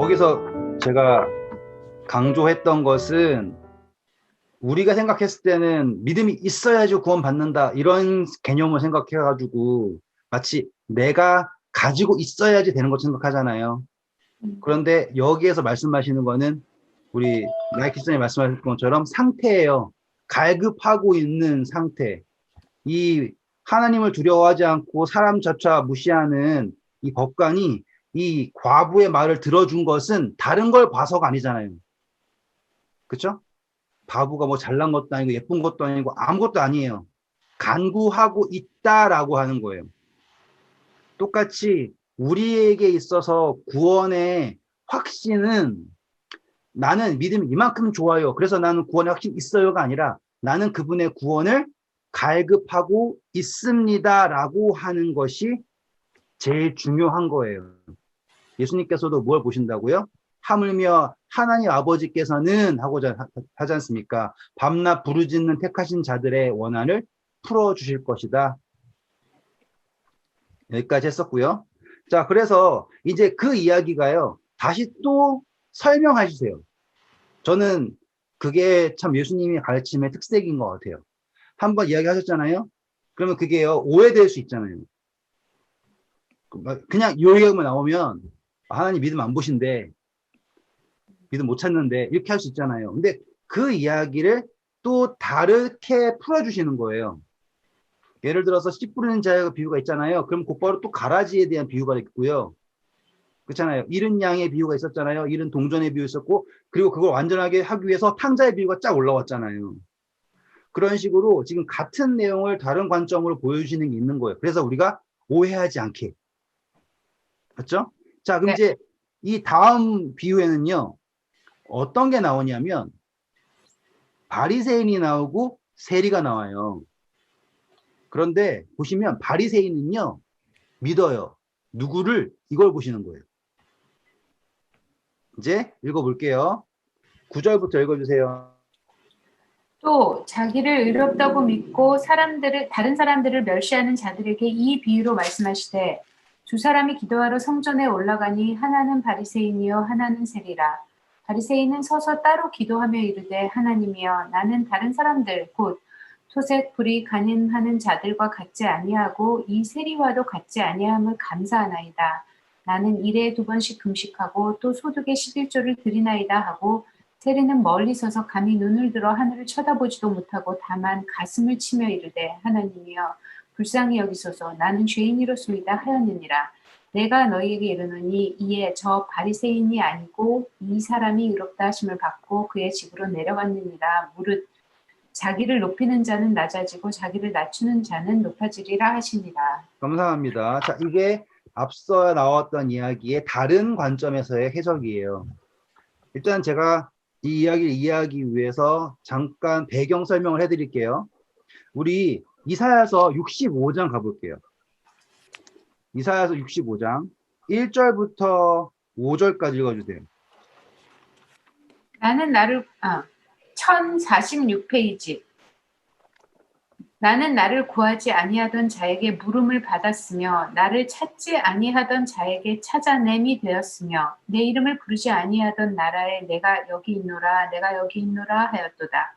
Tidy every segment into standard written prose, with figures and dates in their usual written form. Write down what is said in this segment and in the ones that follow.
거기서 제가 강조했던 것은 우리가 생각했을 때는 믿음이 있어야지 구원받는다 이런 개념을 생각해가지고 마치 내가 가지고 있어야지 되는 것 생각하잖아요. 그런데 여기에서 말씀하시는 거는 우리 나이키스님 말씀하신 것처럼 상태예요. 갈급하고 있는 상태. 이 하나님을 두려워하지 않고 사람 자차 무시하는 이 법관이 이 과부의 말을 들어준 것은 다른 걸 봐서가 아니잖아요. 그렇죠? 바보가 뭐 잘난 것도 아니고 예쁜 것도 아니고 아무것도 아니에요. 간구하고 있다라고 하는 거예요. 똑같이 우리에게 있어서 구원의 확신은 나는 믿음이 이만큼 좋아요. 그래서 나는 구원의 확신이 있어요가 아니라 나는 그분의 구원을 갈급하고 있습니다라고 하는 것이 제일 중요한 거예요. 예수님께서도 뭘 보신다고요? 하물며 하나님 아버지께서는 하고자 하지 않습니까? 밤낮 부르짖는 택하신 자들의 원한을 풀어주실 것이다. 여기까지 했었고요. 자, 그래서 이제 그 이야기가요. 다시 또 설명해 주세요. 저는 그게 참 예수님이 가르침의 특색인 것 같아요. 한번 이야기하셨잖아요. 그러면 그게요. 오해될 수 있잖아요. 그냥 이 얘기만 나오면 하나님 믿음 안 보신대. 믿음 못 찾는데 이렇게 할 수 있잖아요. 근데 그 이야기를 또 다르게 풀어주시는 거예요. 예를 들어서 씨 뿌리는 자의 비유가 있잖아요. 그럼 곧바로 또 가라지에 대한 비유가 있고요. 그렇잖아요. 잃은 양의 비유가 있었잖아요. 잃은 동전의 비유 있었고, 그리고 그걸 완전하게 하기 위해서 탕자의 비유가 쫙 올라왔잖아요. 그런 식으로 지금 같은 내용을 다른 관점으로 보여주시는 게 있는 거예요. 그래서 우리가 오해하지 않게. 맞죠? 자, 그럼 네. 이제 이 다음 비유에는요. 어떤 게 나오냐면 바리새인이 나오고 세리가 나와요. 그런데 보시면 바리새인은요. 믿어요. 누구를? 이걸 보시는 거예요. 이제 읽어볼게요. 9절부터 읽어주세요. 또 자기를 의롭다고 믿고 다른 사람들을 멸시하는 자들에게 이 비유로 말씀하시되 두 사람이 기도하러 성전에 올라가니 하나는 바리새인이요 하나는 세리라. 바리새인은 서서 따로 기도하며 이르되 하나님이여 나는 다른 사람들 곧 토색 불이 간음하는 자들과 같지 아니하고 이 세리와도 같지 아니함을 감사하나이다. 나는 일에 2번씩 금식하고 또 소득의 11조를 드리나이다 하고 세리는 멀리 서서 감히 눈을 들어 하늘을 쳐다보지도 못하고 다만 가슴을 치며 이르되 하나님이여 불쌍히 여기소서 나는 죄인이로소이다 하였느니라. 내가 너희에게 이르노니 이에 저 바리새인이 아니고 이 사람이 의롭다 하심을 받고 그의 집으로 내려갔느니라. 무릇 자기를 높이는 자는 낮아지고 자기를 낮추는 자는 높아지리라 하시니라. 감사합니다. 자, 이게 앞서 나왔던 이야기의 다른 관점에서의 해석이에요. 일단 제가 이 이야기를 이해하기 위해서 잠깐 배경 설명을 해드릴게요. 우리 이사야서 65장 가볼게요. 이사야서 65장 1절부터 5절까지 읽어주세요. 나는 나를 1046페이지. 나는 나를 구하지 아니하던 자에게 물음을 받았으며 나를 찾지 아니하던 자에게 찾아냄이 되었으며 내 이름을 부르지 아니하던 나라에 내가 여기 있노라 내가 여기 있노라 하였도다.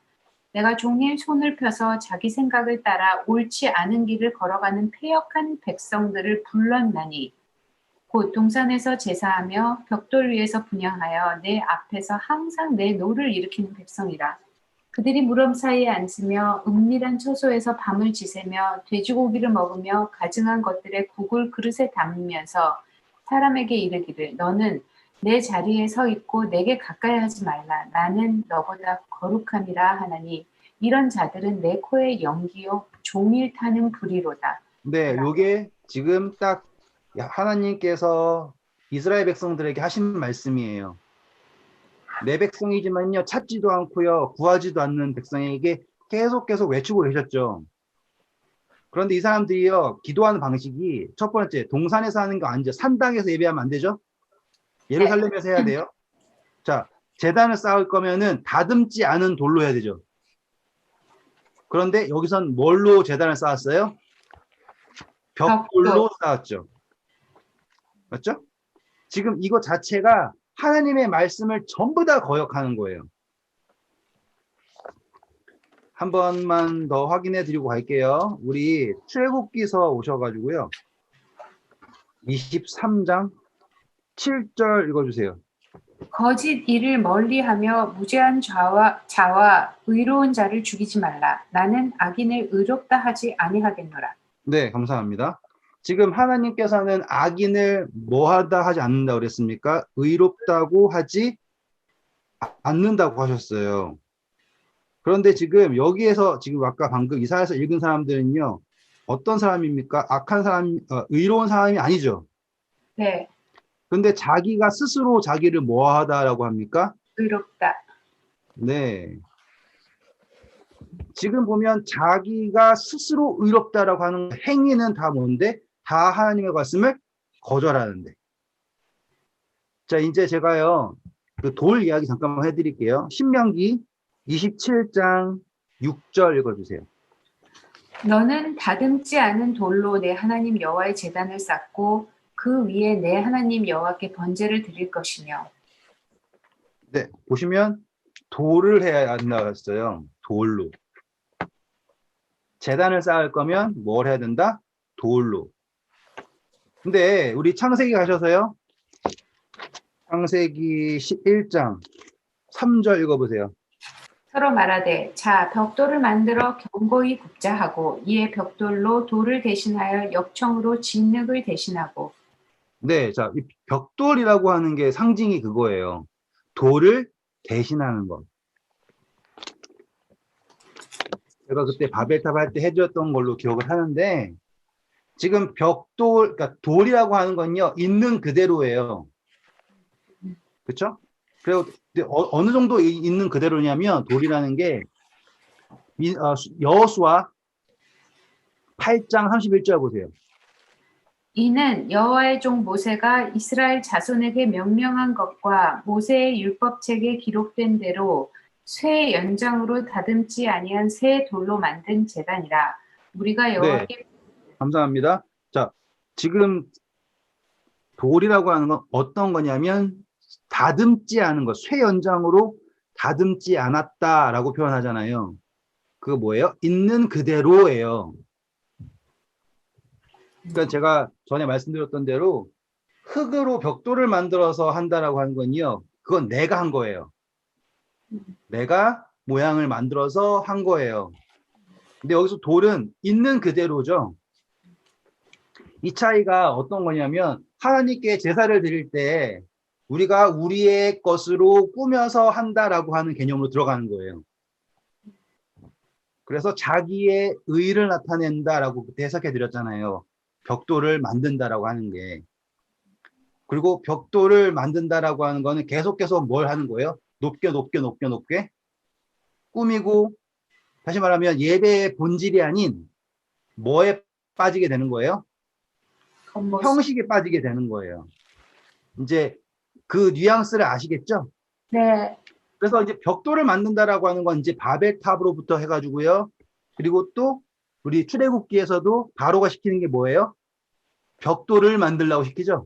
내가 종일 손을 펴서 자기 생각을 따라 옳지 않은 길을 걸어가는 패역한 백성들을 불렀나니 곧 동산에서 제사하며 벽돌 위에서 분향하여 내 앞에서 항상 내 노를 일으키는 백성이라. 그들이 무덤 사이에 앉으며 은밀한 처소에서 밤을 지새며 돼지고기를 먹으며 가증한 것들의 국을 그릇에 담으면서 사람에게 이르기를 너는 내 자리에 서 있고 내게 가까이 하지 말라. 나는 너보다 거룩함이라 하나니 이런 자들은 내 코에 연기요 종일 타는 불이로다. 네, 요게 지금 딱 하나님께서 이스라엘 백성들에게 하신 말씀이에요. 내 백성이지만요, 찾지도 않고요, 구하지도 않는 백성에게 계속 외치고 계셨죠. 그런데 이 사람들이요, 기도하는 방식이 첫 번째, 동산에서 하는 거 아니죠. 산당에서 예배하면 안 되죠. 예루살렘에서 해야 돼요. 자, 제단을 쌓을 거면은 다듬지 않은 돌로 해야 되죠. 그런데 여기선 뭘로 제단을 쌓았어요? 벽돌로 쌓았죠. 맞죠? 지금 이거 자체가 하나님의 말씀을 전부 다 거역하는 거예요. 한 번만 더 확인해 드리고 갈게요. 우리 출애굽기서 오셔가지고요. 23장 7절 읽어주세요. 거짓 일을 멀리하며 무죄한 자와 의로운 자를 죽이지 말라. 나는 악인을 의롭다 하지 아니하겠노라. 네, 감사합니다. 지금 하나님께서는 악인을 뭐하다 하지 않는다고 그랬습니까? 의롭다고 하지 않는다고 하셨어요. 그런데 지금 여기에서 지금 아까 방금 이사야서 읽은 사람들은요, 어떤 사람입니까? 악한 사람, 의로운 사람이 아니죠. 네, 근데 자기가 스스로 자기를 뭐하다라고 합니까? 의롭다. 네. 지금 보면 자기가 스스로 의롭다라고 하는 행위는 다 뭔데? 다 하나님의 말씀을 거절하는데. 자, 이제 제가요, 그 돌 이야기 잠깐만 해드릴게요. 신명기 27장 6절 읽어주세요. 너는 다듬지 않은 돌로 내 하나님 여호와의 제단을 쌓고 그 위에 내 하나님 여호와께 번제를 드릴 것이며. 네, 보시면 돌을 해야 한다고 했어요. 돌로. 제단을 쌓을 거면 뭘 해야 된다? 돌로. 근데 우리 창세기 가셔서요. 창세기 11장 3절 읽어보세요. 서로 말하되 자 벽돌을 만들어 견고히 굽자 하고 이에 벽돌로 돌을 대신하여 역청으로 진흙을 대신하고. 네, 자, 이 벽돌이라고 하는 게 상징이 그거예요. 돌을 대신하는 것. 제가 그때 바벨탑 할 때 해주었던 걸로 기억을 하는데, 지금 벽돌, 그러니까 돌이라고 하는 건요, 있는 그대로예요. 그렇죠? 그리고 어느 정도 있는 그대로냐면 돌이라는 게 여호수아 8장 31절 보세요. 이는 여호와의 종 모세가 이스라엘 자손에게 명령한 것과 모세의 율법책에 기록된 대로 쇠 연장으로 다듬지 아니한 새 돌로 만든 제단이라. 우리가 여호와께. 네, 감사합니다. 자, 지금 돌이라고 하는 건 어떤 거냐면 다듬지 않은 것, 쇠 연장으로 다듬지 않았다라고 표현하잖아요. 그거 뭐예요? 있는 그대로예요. 그러니까 제가 전에 말씀드렸던 대로 흙으로 벽돌을 만들어서 한다라고 하는 건요. 그건 내가 한 거예요. 내가 모양을 만들어서 한 거예요. 근데 여기서 돌은 있는 그대로죠. 이 차이가 어떤 거냐면 하나님께 제사를 드릴 때 우리가 우리의 것으로 꾸며서 한다라고 하는 개념으로 들어가는 거예요. 그래서 자기의 의를 나타낸다라고 그때 해석해 드렸잖아요. 벽돌을 만든다라고 하는 게. 그리고 벽돌을 만든다라고 하는 거는 계속 뭘 하는 거예요? 높게 꾸미고, 다시 말하면 예배의 본질이 아닌 뭐에 빠지게 되는 거예요? 겉모습. 형식에 빠지게 되는 거예요. 이제 그 뉘앙스를 아시겠죠? 네, 그래서 이제 벽돌을 만든다라고 하는 건 이제 바벨탑으로부터 해가지고요. 그리고 또 우리 출애굽기에서도 바로가 시키는 게 뭐예요? 벽돌을 만들라고 시키죠.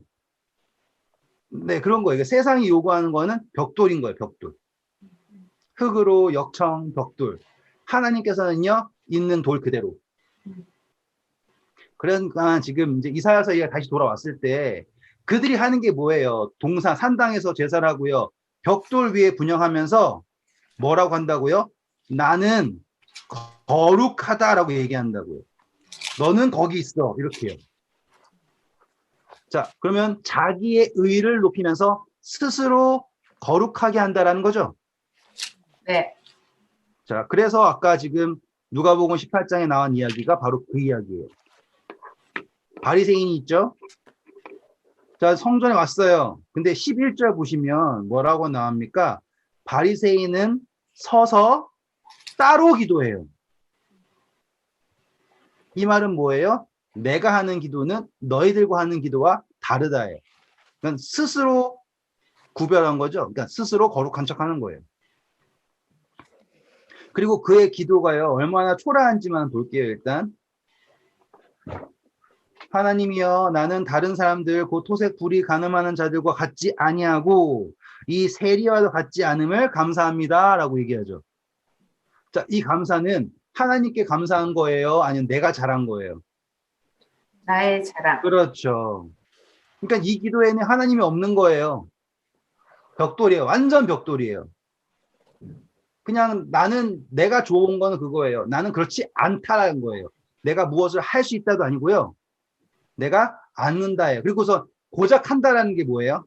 네, 그런 거예요. 세상이 요구하는 거는 벽돌인 거예요. 벽돌. 흙으로 역청 벽돌. 하나님께서는요, 있는 돌 그대로. 그러니까 지금 이제 이사야서가 다시 돌아왔을 때 그들이 하는 게 뭐예요? 동산, 산당에서 제사를 하고요. 벽돌 위에 분영하면서 뭐라고 한다고요? 나는 거룩하다라고 얘기한다고요. 너는 거기 있어. 이렇게요. 자, 그러면 자기의 의를 높이면서 스스로 거룩하게 한다라는 거죠. 네. 자, 그래서 아까 지금 누가복음 18장에 나온 이야기가 바로 그 이야기예요. 바리새인이 있죠? 자, 성전에 왔어요. 근데 11절 보시면 뭐라고 나옵니까? 바리새인은 서서 따로 기도해요. 이 말은 뭐예요? 내가 하는 기도는 너희들과 하는 기도와 다르다예요. 그러니까 스스로 구별한 거죠. 그러니까 스스로 거룩한 척하는 거예요. 그리고 그의 기도가요, 얼마나 초라한지만 볼게요, 일단. 하나님이여, 나는 다른 사람들 곧 토색 불이 가늠하는 자들과 같지 아니하고 이 세리와도 같지 않음을 감사합니다라고 얘기하죠. 자, 이 감사는 하나님께 감사한 거예요? 아니면 내가 잘한 거예요? 나의 자랑. 그렇죠. 그러니까 이 기도에는 하나님이 없는 거예요. 벽돌이에요. 완전 벽돌이에요. 그냥 나는 내가 좋은 거는 그거예요. 나는 그렇지 않다라는 거예요. 내가 무엇을 할 수 있다도 아니고요. 내가 않는다예요. 그리고서 고작 한다라는 게 뭐예요?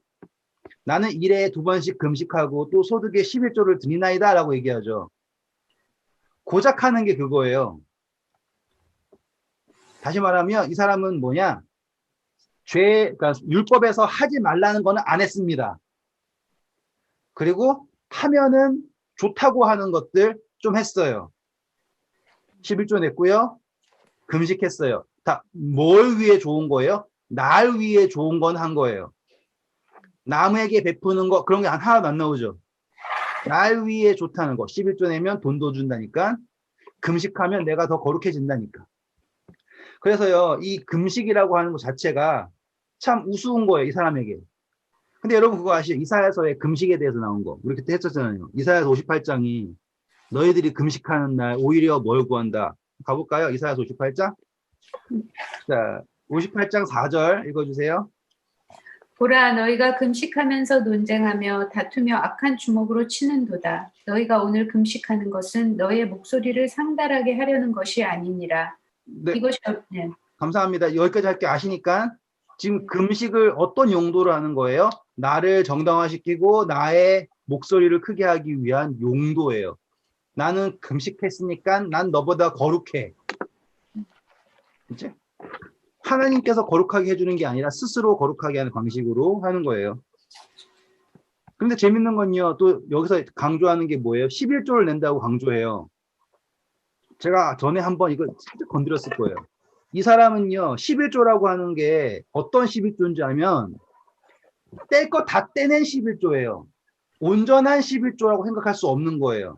나는 일에 2번씩 금식하고 또 소득의 11조를 드리나이다 라고 얘기하죠. 고작 하는 게 그거예요. 다시 말하면 이 사람은 뭐냐? 그러니까 율법에서 하지 말라는 거는 안 했습니다. 그리고 하면은 좋다고 하는 것들 좀 했어요. 11조 냈고요. 금식했어요. 다 뭘 위해 좋은 거예요? 날 위해 좋은 건 한 거예요. 남에게 베푸는 거 그런 게 하나도 안 나오죠. 날 위해 좋다는 거. 11조 내면 돈도 준다니까. 금식하면 내가 더 거룩해진다니까. 그래서요. 이 금식이라고 하는 것 자체가 참 우스운 거예요. 이 사람에게. 근데 여러분 그거 아시죠? 이사야서의 금식에 대해서 나온 거. 우리 그때 했었잖아요. 이사야서 58장이 너희들이 금식하는 날 오히려 뭘 구한다. 가볼까요? 이사야서 58장. 자, 58장 4절 읽어주세요. 보라, 너희가 금식하면서 논쟁하며 다투며 악한 주먹으로 치는도다. 너희가 오늘 금식하는 것은 너희의 목소리를 상달하게 하려는 것이 아니니라. 네, 이것이 네. 감사합니다. 여기까지 할 게 아시니까 지금 금식을 어떤 용도로 하는 거예요? 나를 정당화시키고 나의 목소리를 크게 하기 위한 용도예요. 나는 금식했으니까 난 너보다 거룩해. 이제 하나님께서 거룩하게 해주는 게 아니라 스스로 거룩하게 하는 방식으로 하는 거예요. 근데 재밌는 건요. 또 여기서 강조하는 게 뭐예요? 11조를 낸다고 강조해요. 제가 전에 한번 이거 살짝 건드렸을 거예요. 이 사람은요. 11조라고 하는 게 어떤 11조인지 알면 뗄 거 다 떼낸 11조예요. 온전한 11조라고 생각할 수 없는 거예요.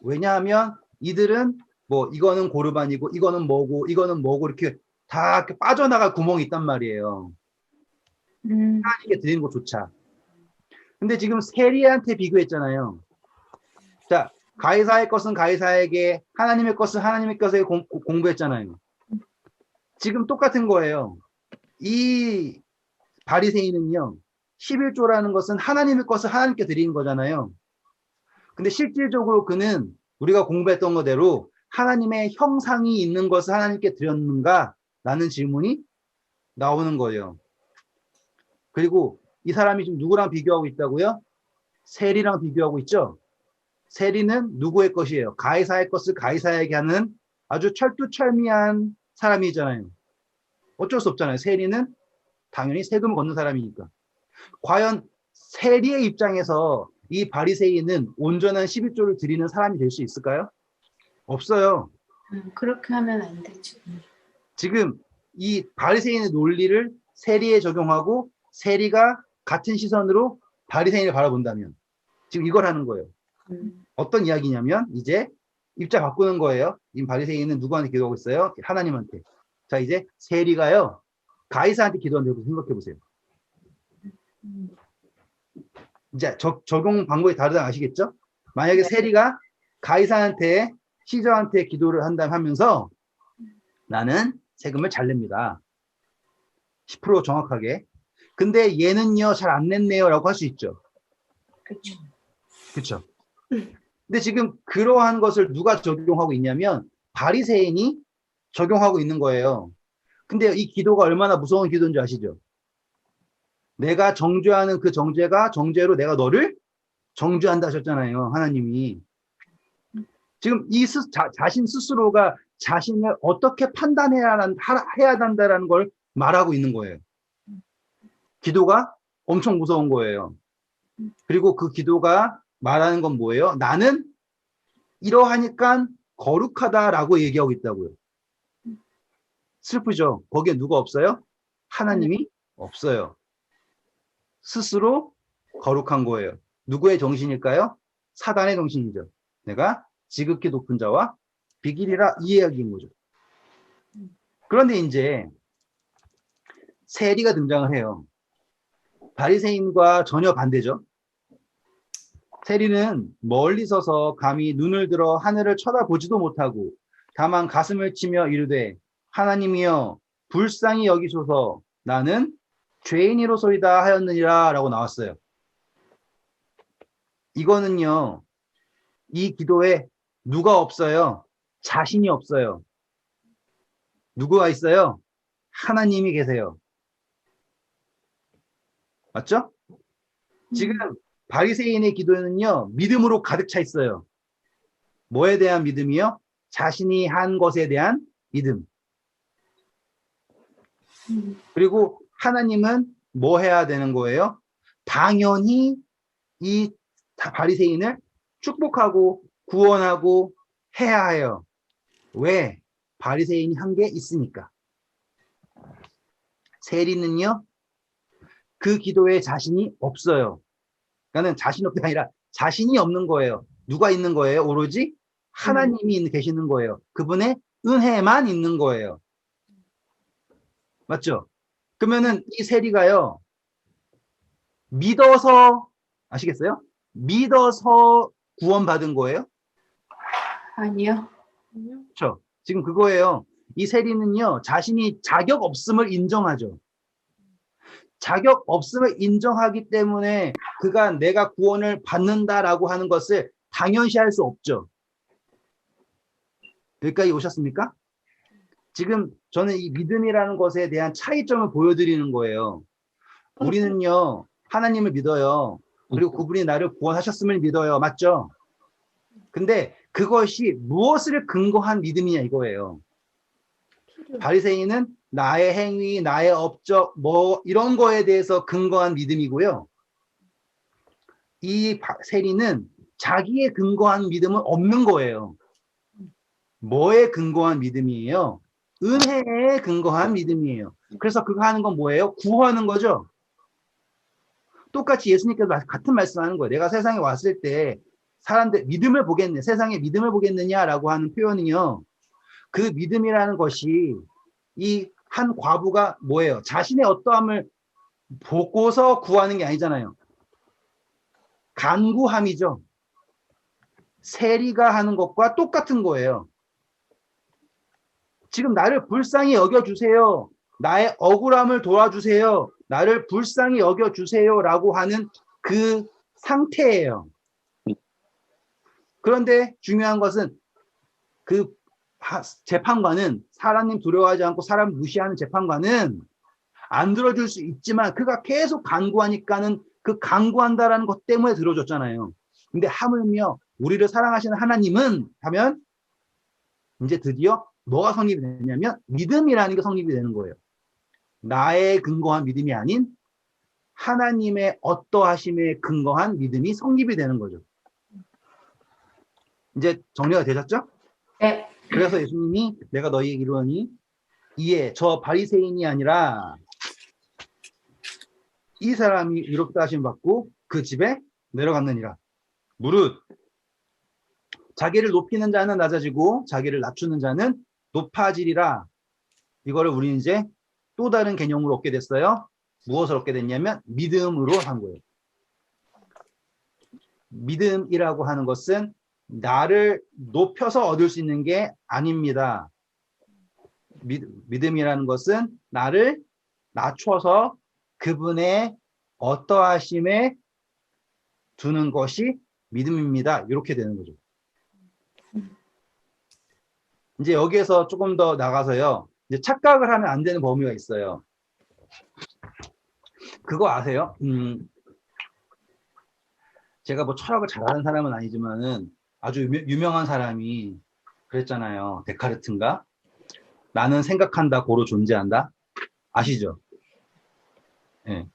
왜냐하면 이들은 뭐 이거는 고르반이고 이거는 뭐고 이렇게 다 이렇게 빠져나갈 구멍이 있단 말이에요. 하나님께 드리는 것조차. 근데 지금 세리한테 비교했잖아요. 자, 가이사의 것은 가이사에게, 하나님의 것은 하나님의 것에 공부했잖아요. 지금 똑같은 거예요. 이 바리새인은요. 11조라는 것은 하나님의 것을 하나님께 드리는 거잖아요. 근데 실질적으로 그는 우리가 공부했던 거대로 하나님의 형상이 있는 것을 하나님께 드렸는가? 라는 질문이 나오는 거예요. 그리고 이 사람이 지금 누구랑 비교하고 있다고요? 세리랑 비교하고 있죠? 세리는 누구의 것이에요? 가이사의 것을 가이사에게 하는 아주 철두철미한 사람이잖아요. 어쩔 수 없잖아요. 세리는 당연히 세금을 걷는 사람이니까. 과연 세리의 입장에서 이 바리새인은 온전한 11조를 드리는 사람이 될 수 있을까요? 없어요. 그렇게 하면 안 되죠. 지금 이 바리새인의 논리를 세리에 적용하고 세리가 같은 시선으로 바리새인을 바라본다면 지금 이걸 하는 거예요. 어떤 이야기냐면 이제 입장 바꾸는 거예요. 이 바리새인은 누구한테 기도하고 있어요? 하나님한테. 자, 이제 세리가요. 가이사한테 기도한다고 생각해 보세요. 이제 적용 방법이 다르다 아시겠죠? 만약에 세리가 가이사한테 시저한테 기도를 한다면 하면서 나는 세금을 잘 냅니다. 10% 정확하게. 근데 얘는요 잘 안 냈네요 라고 할 수 있죠. 그렇죠. 그렇죠. 근데 지금 그러한 것을 누가 적용하고 있냐면 바리새인이 적용하고 있는 거예요. 근데 이 기도가 얼마나 무서운 기도인지 아시죠? 내가 정죄하는 그 정죄가 정죄로 내가 너를 정죄한다 하셨잖아요. 하나님이. 지금 이 자신 스스로가 자신을 어떻게 판단해야 한다라는 걸 말하고 있는 거예요. 기도가 엄청 무서운 거예요. 그리고 그 기도가 말하는 건 뭐예요? 나는 이러하니까 거룩하다라고 얘기하고 있다고요. 슬프죠? 거기에 누가 없어요? 하나님이 없어요. 스스로 거룩한 거예요. 누구의 정신일까요? 사단의 정신이죠. 내가 지극히 높은 자와 비길이라 이 이야기인 거죠. 그런데 이제 세리가 등장을 해요. 바리새인과 전혀 반대죠. 세리는 멀리 서서 감히 눈을 들어 하늘을 쳐다보지도 못하고 다만 가슴을 치며 이르되 하나님이여 불쌍히 여기소서 나는 죄인이로소이다 하였느니라 라고 나왔어요. 이거는요, 이 기도에 누가 없어요? 자신이 없어요. 누구가 있어요? 하나님이 계세요. 맞죠? 지금 바리새인의 기도는요, 믿음으로 가득 차 있어요. 뭐에 대한 믿음이요? 자신이 한 것에 대한 믿음. 그리고 하나님은 뭐 해야 되는 거예요? 당연히 이 바리새인을 축복하고 구원하고 해야 해요. 왜? 바리새인이 한 게 있으니까. 세리는요, 그 기도에 자신이 없어요. 그러니까 자신 없게 아니라 자신이 없는 거예요. 누가 있는 거예요? 오로지 하나님이 계시는 거예요. 그분의 은혜만 있는 거예요. 맞죠? 그러면은 이 세리가요, 믿어서, 아시겠어요? 믿어서 구원받은 거예요? 아니요. 그렇죠. 지금 그거예요. 이 세리는요, 자신이 자격 없음을 인정하죠. 자격 없음을 인정하기 때문에 그가 내가 구원을 받는다라고 하는 것을 당연시할 수 없죠. 여기까지 오셨습니까? 지금 저는 이 믿음이라는 것에 대한 차이점을 보여드리는 거예요. 우리는요, 하나님을 믿어요. 그리고 그분이 나를 구원하셨음을 믿어요. 맞죠? 근데 그것이 무엇을 근거한 믿음이냐 이거예요. 바리새인은 나의 행위, 나의 업적, 뭐 이런 거에 대해서 근거한 믿음이고요. 이 세리는 자기의 근거한 믿음은 없는 거예요. 뭐에 근거한 믿음이에요? 은혜에 근거한 믿음이에요. 그래서 그거 하는 건 뭐예요? 구하는 거죠. 똑같이 예수님께서 같은 말씀하는 거예요. 내가 세상에 왔을 때 사람들 믿음을 보겠네, 세상에 믿음을 보겠느냐라고 하는 표현은요. 그 믿음이라는 것이 이 한 과부가 뭐예요? 자신의 어떠함을 보고서 구하는 게 아니잖아요. 간구함이죠. 세리가 하는 것과 똑같은 거예요. 지금 나를 불쌍히 여겨주세요. 나의 억울함을 도와주세요. 나를 불쌍히 여겨주세요. 라고 하는 그 상태예요. 그런데 중요한 것은 그 재판관은 사람님 두려워하지 않고 사람 무시하는 재판관은 안 들어줄 수 있지만 그가 계속 간구하니까는 그 간구한다라는 것 때문에 들어줬잖아요. 근데 하물며 우리를 사랑하시는 하나님은 하면 이제 드디어 뭐가 성립이 되냐면 믿음이라는 게 성립이 되는 거예요. 나의 근거한 믿음이 아닌 하나님의 어떠하심에 근거한 믿음이 성립이 되는 거죠. 이제 정리가 되셨죠? 네. 그래서 예수님이 내가 너희에게 이르노니 이에 저 바리새인이 아니라 이 사람이 이롭다 하심 받고 그 집에 내려갔느니라. 무릇 자기를 높이는 자는 낮아지고 자기를 낮추는 자는 높아지리라. 이거를 우리는 이제 또 다른 개념으로 얻게 됐어요. 무엇을 얻게 됐냐면 믿음으로 한 거예요. 믿음이라고 하는 것은 나를 높여서 얻을 수 있는 게 아닙니다. 믿음이라는 것은 나를 낮춰서 그분의 어떠하심에 두는 것이 믿음입니다. 이렇게 되는 거죠. 이제 여기에서 조금 더 나가서요. 이제 착각을 하면 안 되는 범위가 있어요. 그거 아세요? 제가 뭐 철학을 잘하는 사람은 아니지만은 아주 유명한 사람이 그랬잖아요. 데카르트인가? 나는 생각한다, 고로 존재한다. 아시죠? 예. 네.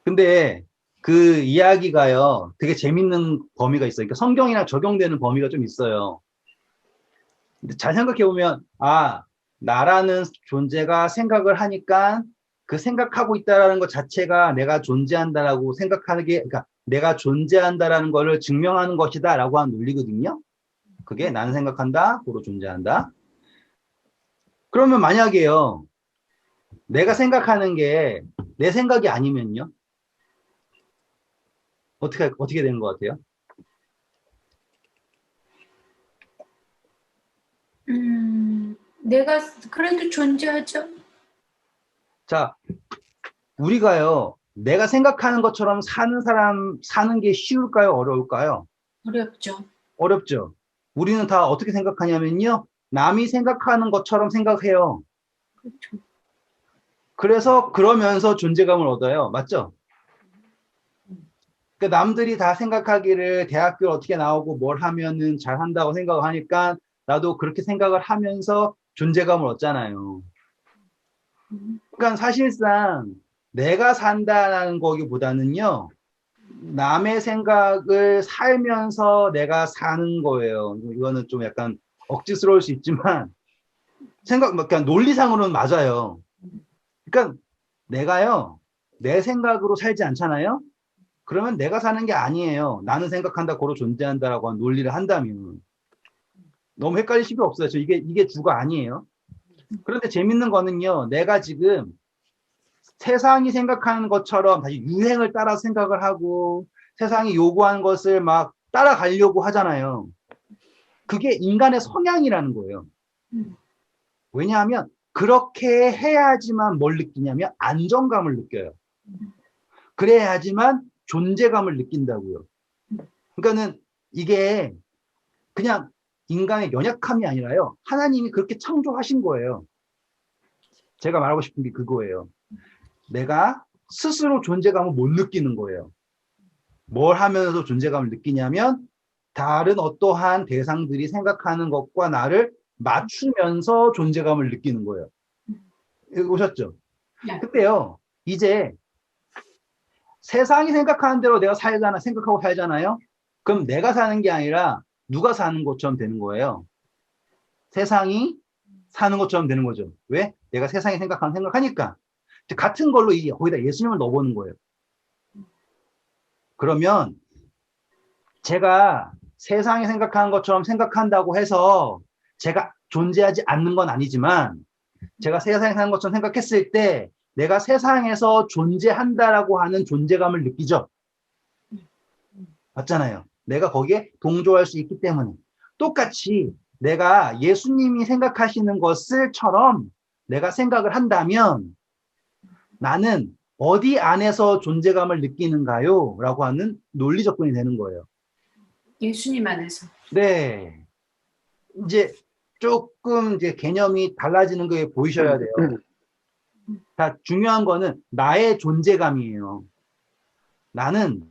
근데 그 이야기가요, 되게 재밌는 범위가 있어요. 그러니까 성경이랑 적용되는 범위가 좀 있어요. 근데 잘 생각해보면, 나라는 존재가 생각을 하니까 그 생각하고 있다라는 것 자체가 내가 존재한다라고 생각하는 게, 그러니까 내가 존재한다라는 거를 증명하는 것이다 라고 하는 논리거든요. 그게 나는 생각한다, 고로 존재한다. 그러면 만약에요, 내가 생각하는 게 내 생각이 아니면요? 어떻게 되는 것 같아요? 내가 그래도 존재하죠. 자, 우리가요, 내가 생각하는 것처럼 사는 게 쉬울까요? 어려울까요? 어렵죠. 어렵죠. 우리는 다 어떻게 생각하냐면요. 남이 생각하는 것처럼 생각해요. 그렇죠. 그래서 그러면서 존재감을 얻어요. 맞죠? 그러니까 남들이 다 생각하기를 대학교 어떻게 나오고 뭘 하면은 잘한다고 생각을 하니까 나도 그렇게 생각을 하면서 존재감을 얻잖아요. 음, 그러니까 사실상 내가 산다는 거기보다는요. 남의 생각을 살면서 내가 사는 거예요. 이거는 좀 약간 억지스러울 수 있지만 그러니까 논리상으로는 맞아요. 그러니까 내가요. 내 생각으로 살지 않잖아요. 그러면 내가 사는 게 아니에요. 나는 생각한다, 고로 존재한다라고 한 논리를 한다면. 너무 헷갈릴 필요 없어요. 이게 주가 아니에요. 그런데 재밌는 거는요. 내가 지금 세상이 생각하는 것처럼 다시 유행을 따라 생각을 하고 세상이 요구하는 것을 막 따라가려고 하잖아요. 그게 인간의 성향이라는 거예요. 음, 왜냐하면 그렇게 해야지만 뭘 느끼냐면 안정감을 느껴요. 그래야지만 존재감을 느낀다고요. 그러니까는 이게 그냥 인간의 연약함이 아니라요. 하나님이 그렇게 창조하신 거예요. 제가 말하고 싶은 게 그거예요. 내가 스스로 존재감을 못 느끼는 거예요. 뭘 하면서 존재감을 느끼냐면 다른 어떠한 대상들이 생각하는 것과 나를 맞추면서 존재감을 느끼는 거예요. 오셨죠? 네. 근데요, 이제 세상이 생각하는 대로 내가 생각하고 살잖아요? 그럼 내가 사는 게 아니라 누가 사는 것처럼 되는 거예요. 세상이 사는 것처럼 되는 거죠. 왜? 내가 세상이 생각하니까. 같은 걸로 거기다 예수님을 넣어보는 거예요. 그러면 제가 세상이 생각하는 것처럼 생각한다고 해서 제가 존재하지 않는 건 아니지만 제가 세상에 사는 것처럼 생각했을 때 내가 세상에서 존재한다라고 하는 존재감을 느끼죠. 맞잖아요. 내가 거기에 동조할 수 있기 때문에. 똑같이 내가 예수님이 생각하시는 것을처럼 내가 생각을 한다면 나는 어디 안에서 존재감을 느끼는가요? 라고 하는 논리 접근이 되는 거예요. 예수님 안에서. 네. 이제 조금 이제 개념이 달라지는 게 보이셔야 돼요. 자, 중요한 거는 나의 존재감이에요. 나는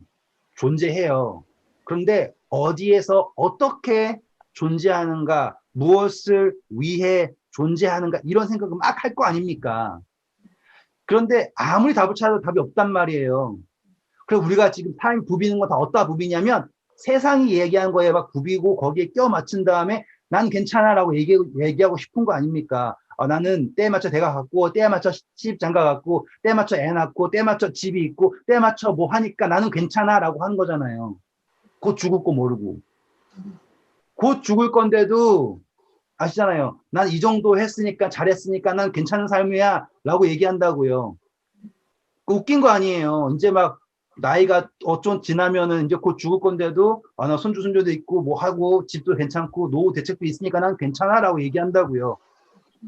존재해요. 그런데 어디에서 어떻게 존재하는가, 무엇을 위해 존재하는가, 이런 생각을 막 할 거 아닙니까? 그런데 아무리 답을 찾아도 답이 없단 말이에요. 그래서 우리가 지금 타임 부비는 건 다 어디다 부비냐면 세상이 얘기한 거에 막 부비고 거기에 껴 맞춘 다음에 난 괜찮아라고 얘기하고 싶은 거 아닙니까? 나는 때에 맞춰 대가 갖고 때에 맞춰 시집 장가 갖고 때에 맞춰 애 낳고 때에 맞춰 집이 있고 때에 맞춰 뭐 하니까 나는 괜찮아라고 하는 거잖아요. 곧 죽을 거 모르고 곧 죽을 건데도 아시잖아요. 난 이 정도 했으니까 잘했으니까 난 괜찮은 삶이야 라고 얘기한다고요. 웃긴 거 아니에요. 이제 막 나이가 어좀 지나면은 이제 곧 죽을 건데도 나 손주 손주도 있고 뭐 하고 집도 괜찮고 노후 대책도 있으니까 난 괜찮아라고 얘기한다고요.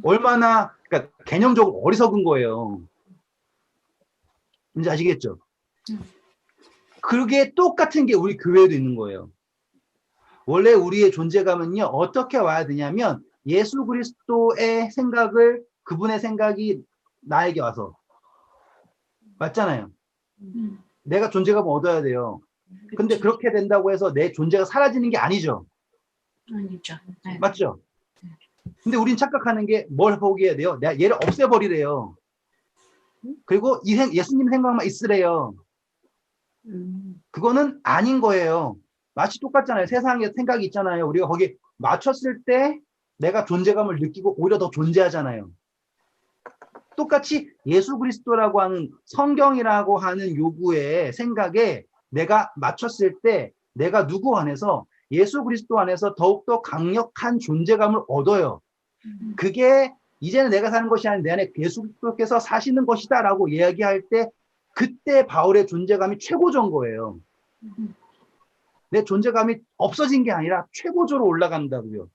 얼마나 그러니까 개념적으로 어리석은 거예요. 이제 아시겠죠? 그게 똑같은 게 우리 교회에도 있는 거예요. 원래 우리의 존재감은요 어떻게 와야 되냐면 예수 그리스도의 생각을 그분의 생각이 나에게 와서 맞잖아요. 내가 존재감을 얻어야 돼요. 근데 그렇죠. 그렇게 된다고 해서 내 존재가 사라지는 게 아니죠. 아니죠. 네. 맞죠? 근데 우린 착각하는 게 뭘 포기해야 돼요? 내가 얘를 없애버리래요. 그리고 예수님 생각만 있으래요. 그거는 아닌 거예요. 마치 똑같잖아요. 세상에 생각이 있잖아요. 우리가 거기 맞췄을 때 내가 존재감을 느끼고 오히려 더 존재하잖아요. 똑같이 예수 그리스도라고 하는 성경이라고 하는 요구의 생각에 내가 맞췄을 때 내가 누구 안에서 예수 그리스도 안에서 더욱더 강력한 존재감을 얻어요. 그게 이제는 내가 사는 것이 아닌 내 안에 예수 그리스도께서 사시는 것이다라고 이야기할 때 그때 바울의 존재감이 최고조인 거예요. 내 존재감이 없어진 게 아니라 최고조로 올라간다고요.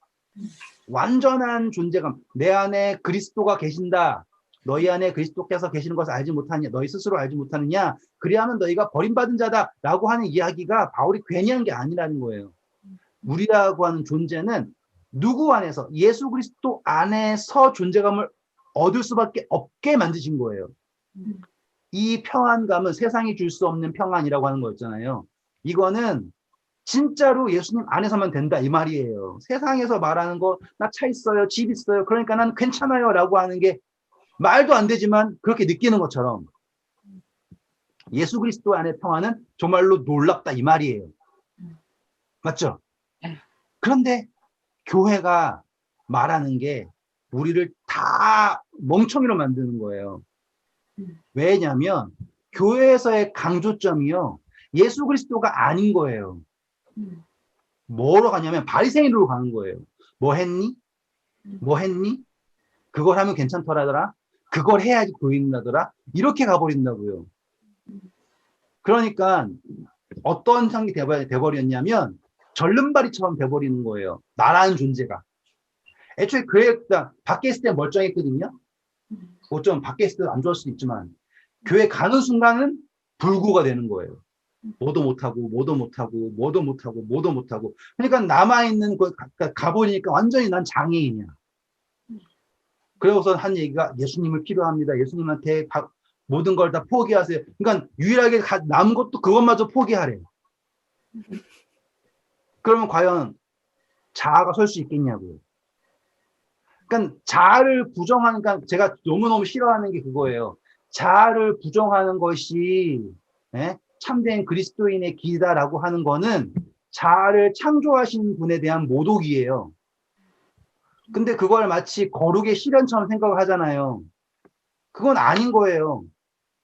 완전한 존재감. 내 안에 그리스도가 계신다. 너희 안에 그리스도께서 계시는 것을 알지 못하느냐. 너희 스스로 알지 못하느냐. 그리하면 너희가 버림받은 자다. 라고 하는 이야기가 바울이 괜히 한 게 아니라는 거예요. 우리라고 하는 존재는 누구 안에서, 예수 그리스도 안에서 존재감을 얻을 수밖에 없게 만드신 거예요. 이 평안감은 세상이 줄 수 없는 평안이라고 하는 거였잖아요. 이거는 진짜로 예수님 안에서만 된다 이 말이에요. 세상에서 말하는 거 나 차 있어요, 집 있어요, 그러니까 난 괜찮아요 라고 하는 게 말도 안 되지만 그렇게 느끼는 것처럼 예수 그리스도 안의 평안은 정말로 놀랍다 이 말이에요. 맞죠? 그런데 교회가 말하는 게 우리를 다 멍청이로 만드는 거예요. 왜냐하면 교회에서의 강조점이요, 예수 그리스도가 아닌 거예요. 뭐로 가냐면 바리새인으로 가는 거예요. 뭐 했니? 뭐 했니? 그걸 하면 괜찮더라더라. 그걸 해야지 보인다더라. 이렇게 가버린다고요. 그러니까 어떤 상황이 돼버렸냐면 절름발이처럼 돼버리는 거예요. 나라는 존재가. 애초에 교회가 밖에 있을 때 멀쩡했거든요. 뭐 좀 밖에 있을 때 안 좋을 수도 있지만 교회 가는 순간은 불구가 되는 거예요. 뭐도 못하고 뭐도 못하고 뭐도 못하고 뭐도 못하고. 그러니까 남아있는 거 가보니까 완전히 난 장애인이야. 그래서 한 얘기가 예수님을 필요합니다. 예수님한테 모든 걸 다 포기하세요. 그러니까 유일하게 남은 것도 그것마저 포기하래요. 그러면 과연 자아가 설 수 있겠냐고요. 그러니까 자아를 부정하니까 제가 너무너무 싫어하는 게 그거예요. 자아를 부정하는 것이 참된 그리스도인의 길이다라고 하는 거는 자아를 창조하신 분에 대한 모독이에요. 근데 그걸 마치 거룩의 실현처럼 생각을 하잖아요. 그건 아닌 거예요.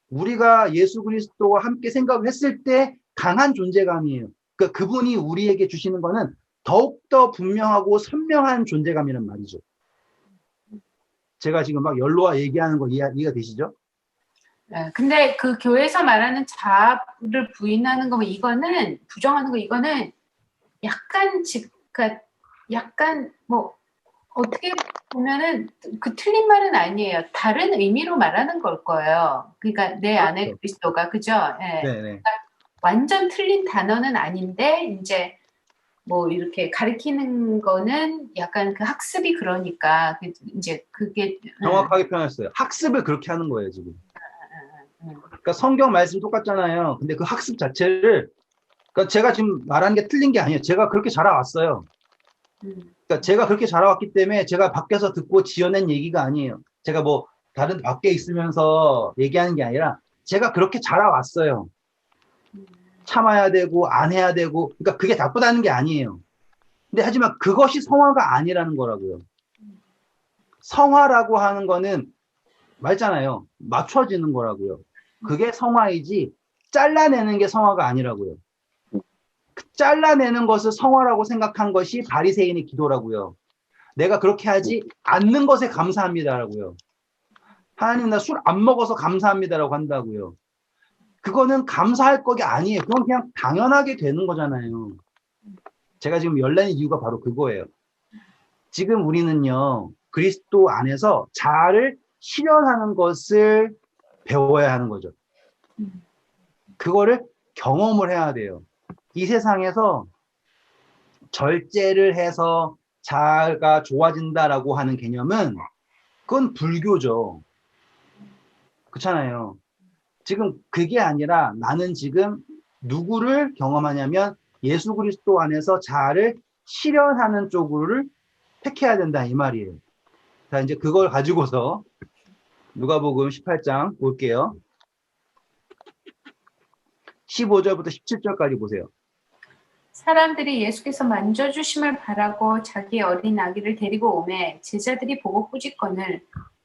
우리가 예수 그리스도와 함께 생각을 했을 때 강한 존재감이에요. 그러니까 그분이 우리에게 주시는 거는 더욱더 분명하고 선명한 존재감이란 말이죠. 제가 지금 막 연로와 얘기하는 거 이해가 되시죠? 근데 그 교회에서 말하는 자아를 부인하는 거, 이거는 부정하는 거, 이거는 그러니까 약간 뭐 어떻게 보면은 그 틀린 말은 아니에요. 다른 의미로 말하는 걸 거예요. 그러니까 내 안에 그렇죠. 그리스도가, 그죠? 예. 네네. 그러니까 완전 틀린 단어는 아닌데 이제 뭐 이렇게 가리키는 거는 약간 그 학습이 그러니까 이제 그게 정확하게 표현했어요. 학습을 그렇게 하는 거예요, 지금. 그러니까 성경 말씀 똑같잖아요. 근데 그 학습 자체를, 그러니까 제가 지금 말하는 게 틀린 게 아니에요. 제가 그렇게 자라왔어요. 그러니까 제가 그렇게 자라왔기 때문에 제가 밖에서 듣고 지어낸 얘기가 아니에요. 제가 뭐 다른 밖에 있으면서 얘기하는 게 아니라 제가 그렇게 자라왔어요. 참아야 되고 안 해야 되고, 그러니까 그게 나쁘다는 게 아니에요. 근데 하지만 그것이 성화가 아니라는 거라고요. 성화라고 하는 거는 말잖아요. 맞춰지는 거라고요. 그게 성화이지 잘라내는 게 성화가 아니라고요. 잘라내는 것을 성화라고 생각한 것이 바리새인의 기도라고요. 내가 그렇게 하지 않는 것에 감사합니다라고요. 하나님 나 술 안 먹어서 감사합니다라고 한다고요. 그거는 감사할 거게 아니에요. 그건 그냥 당연하게 되는 거잖아요. 제가 지금 열내는 이유가 바로 그거예요. 지금 우리는요, 그리스도 안에서 자아를 실현하는 것을 배워야 하는 거죠. 그거를 경험을 해야 돼요. 이 세상에서 절제를 해서 자아가 좋아진다라고 하는 개념은 그건 불교죠. 그렇잖아요. 지금 그게 아니라 나는 지금 누구를 경험하냐면 예수 그리스도 안에서 자아를 실현하는 쪽을 택해야 된다 이 말이에요. 자, 이제 그걸 가지고서 누가복음 18장 볼게요. 15절부터 17절까지 보세요. 사람들이 예수께서 만져주심을 바라고 자기 어린 아기를 데리고 오매 제자들이 보고 꾸짖거늘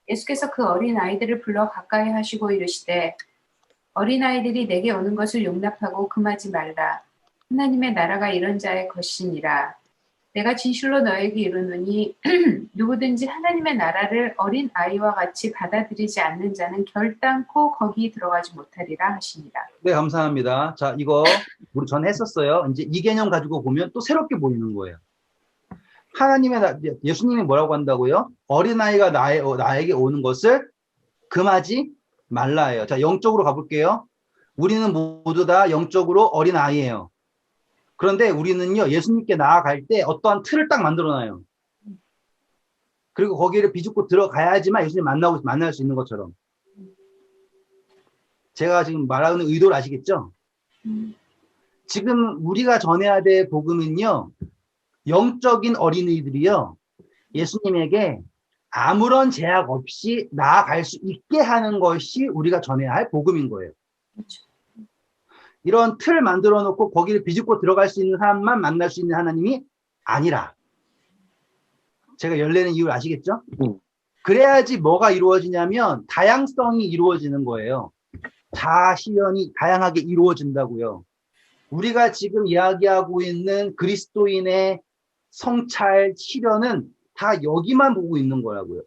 예수께서 그 어린 아이들을 불러 가까이 하시고 이르시되 어린 아이들이 내게 오는 것을 용납하고 금하지 말라. 하나님의 나라가 이런 자의 것이니라. 내가 진실로 너에게 이르노니 누구든지 하나님의 나라를 어린 아이와 같이 받아들이지 않는 자는 결단코 거기 들어가지 못하리라 하시니라. 네, 감사합니다. 자, 이거 우리 전에 했었어요. 이제 이 개념 가지고 보면 또 새롭게 보이는 거예요. 예수님이 뭐라고 한다고요? 어린아이가 나에게 오는 것을 금하지 말라예요. 자, 영적으로 가볼게요. 우리는 모두 다 영적으로 어린아이예요. 그런데 우리는요, 예수님께 나아갈 때 어떠한 틀을 딱 만들어놔요. 그리고 거기를 비집고 들어가야지만 예수님 만날 수 있는 것처럼. 제가 지금 말하는 의도를 아시겠죠? 지금 우리가 전해야 될 복음은요, 영적인 어린이들이요, 예수님에게 아무런 제약 없이 나아갈 수 있게 하는 것이 우리가 전해야 할 복음인 거예요. 그렇죠. 이런 틀 만들어 놓고 거기를 비집고 들어갈 수 있는 사람만 만날 수 있는 하나님이 아니라, 제가 열내는 이유를 아시겠죠? 그래야지 뭐가 이루어지냐면 다양성이 이루어지는 거예요. 자아 실현이 다양하게 이루어진다고요. 우리가 지금 이야기하고 있는 그리스도인의 성찰 실현은 다 여기만 보고 있는 거라고요.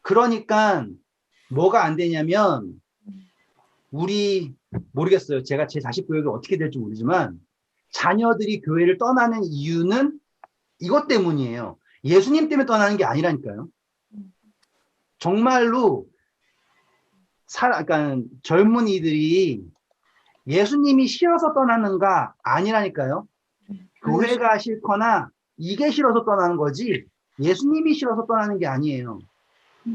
그러니까 뭐가 안 되냐면, 우리 모르겠어요. 제가 제 자식 교육이 어떻게 될지 모르지만 자녀들이 교회를 떠나는 이유는 이것 때문이에요. 예수님 때문에 떠나는 게 아니라니까요. 정말로 그러니까 젊은이들이 예수님이 싫어서 떠나는가 아니라니까요. 교회가 싫거나 이게 싫어서 떠나는 거지 예수님이 싫어서 떠나는 게 아니에요.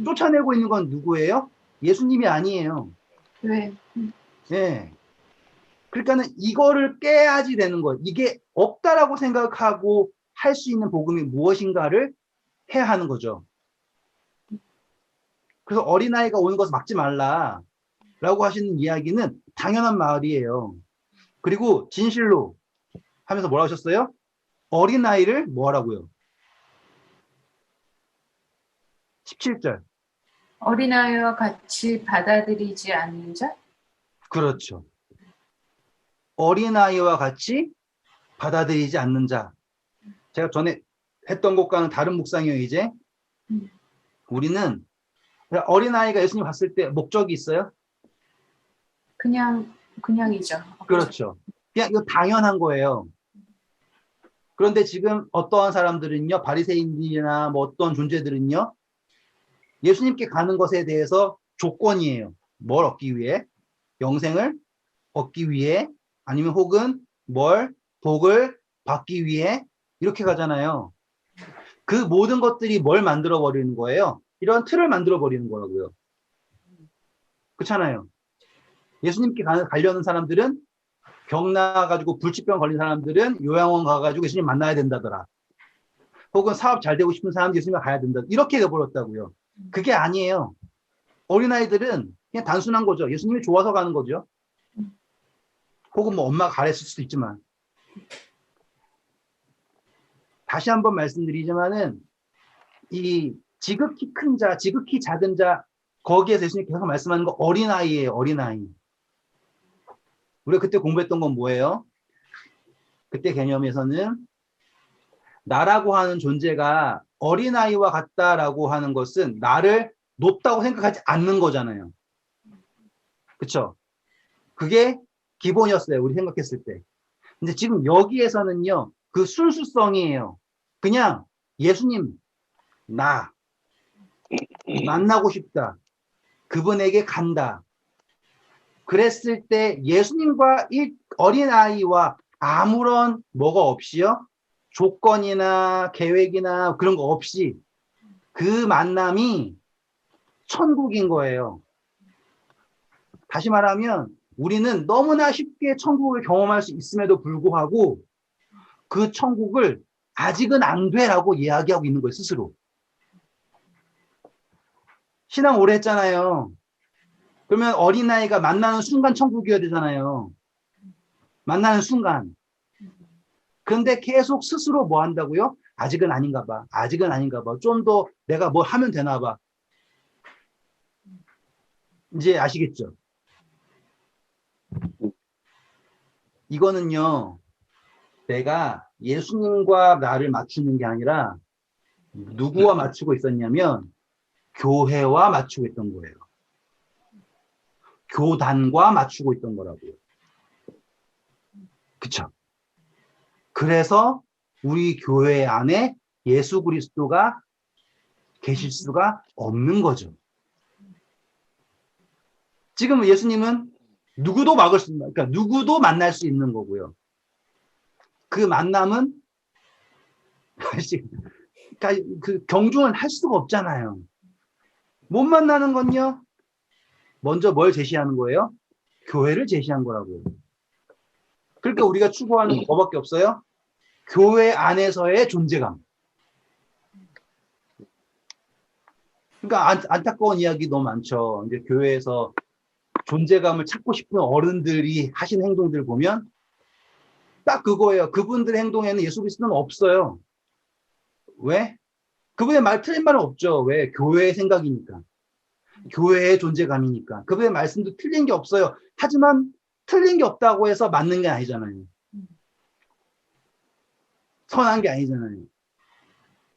쫓아내고 있는 건 누구예요? 예수님이 아니에요. 왜? 예. 그러니까는 이거를 깨야지 되는 거예요. 이게 없다라고 생각하고 할 수 있는 복음이 무엇인가를 해야 하는 거죠. 그래서 어린아이가 오는 것을 막지 말라라고 하시는 이야기는 당연한 말이에요. 그리고 진실로 하면서 뭐라고 하셨어요? 어린아이를 뭐 하라고요? 17절. 어린아이와 같이 받아들이지 않는 자? 그렇죠. 어린아이와 같이 받아들이지 않는 자. 제가 전에 했던 것과는 다른 묵상이에요, 이제. 우리는 어린아이가 예수님 봤을 때 목적이 있어요? 그냥이죠. 그렇죠. 그냥 이거 당연한 거예요. 그런데 지금 어떠한 사람들은요, 바리새인들이나 뭐 어떤 존재들은요, 예수님께 가는 것에 대해서 조건이에요. 뭘 얻기 위해? 영생을 얻기 위해? 아니면 혹은 복을 받기 위해? 이렇게 가잖아요. 그 모든 것들이 뭘 만들어 버리는 거예요? 이런 틀을 만들어 버리는 거라고요. 그렇잖아요. 예수님께 가려는 사람들은 병 나가지고 불치병 걸린 사람들은 요양원 가가지고 예수님 만나야 된다더라. 혹은 사업 잘 되고 싶은 사람들 예수님 가야 된다. 이렇게 돼버렸다고요. 그게 아니에요. 어린아이들은 그냥 단순한 거죠. 예수님이 좋아서 가는 거죠. 혹은 뭐 엄마가 가랬을 수도 있지만. 다시 한번 말씀드리지만은 이 지극히 큰 자, 지극히 작은 자, 거기에서 예수님 계속 말씀하는 거 어린아이예요. 어린아이. 우리가 그때 공부했던 건 뭐예요? 그때 개념에서는 나라고 하는 존재가 어린아이와 같다라고 하는 것은 나를 높다고 생각하지 않는 거잖아요. 그쵸? 그게 기본이었어요. 우리 생각했을 때. 근데 지금 여기에서는요, 그 순수성이에요. 그냥 예수님, 나 만나고 싶다. 그분에게 간다. 그랬을 때 예수님과 이 어린아이와 아무런 뭐가 없이요. 조건이나 계획이나 그런 거 없이 그 만남이 천국인 거예요. 다시 말하면 우리는 너무나 쉽게 천국을 경험할 수 있음에도 불구하고 그 천국을 아직은 안 돼라고 이야기하고 있는 거예요, 스스로. 신앙 오래 했잖아요. 그러면 어린아이가 만나는 순간 천국이어야 되잖아요. 만나는 순간. 그런데 계속 스스로 뭐 한다고요? 아직은 아닌가 봐. 아직은 아닌가 봐. 좀 더 내가 뭐 하면 되나 봐. 이제 아시겠죠? 이거는요, 내가 예수님과 나를 맞추는 게 아니라 누구와 맞추고 있었냐면 교회와 맞추고 있던 거예요. 교단과 맞추고 있던 거라고요. 그쵸? 그래서 우리 교회 안에 예수 그리스도가 계실 수가 없는 거죠. 지금 예수님은 누구도 막을 수 있는, 그러니까 누구도 만날 수 있는 거고요. 그 만남은 그러니까 그 경중을 할 수가 없잖아요. 못 만나는 건요. 먼저 뭘 제시하는 거예요? 교회를 제시한 거라고요. 그러니까 우리가 추구하는 건 뭐밖에 없어요? 교회 안에서의 존재감. 그러니까 안타까운 이야기 너무 많죠. 이제 교회에서 존재감을 찾고 싶은 어른들이 하신 행동들 보면 딱 그거예요. 그분들의 행동에는 예수 그리스도는 없어요. 왜? 그분의 말 틀린 말은 없죠. 왜? 교회의 생각이니까. 교회의 존재감이니까. 그분의 말씀도 틀린 게 없어요. 하지만 틀린 게 없다고 해서 맞는 게 아니잖아요. 선한 게 아니잖아요.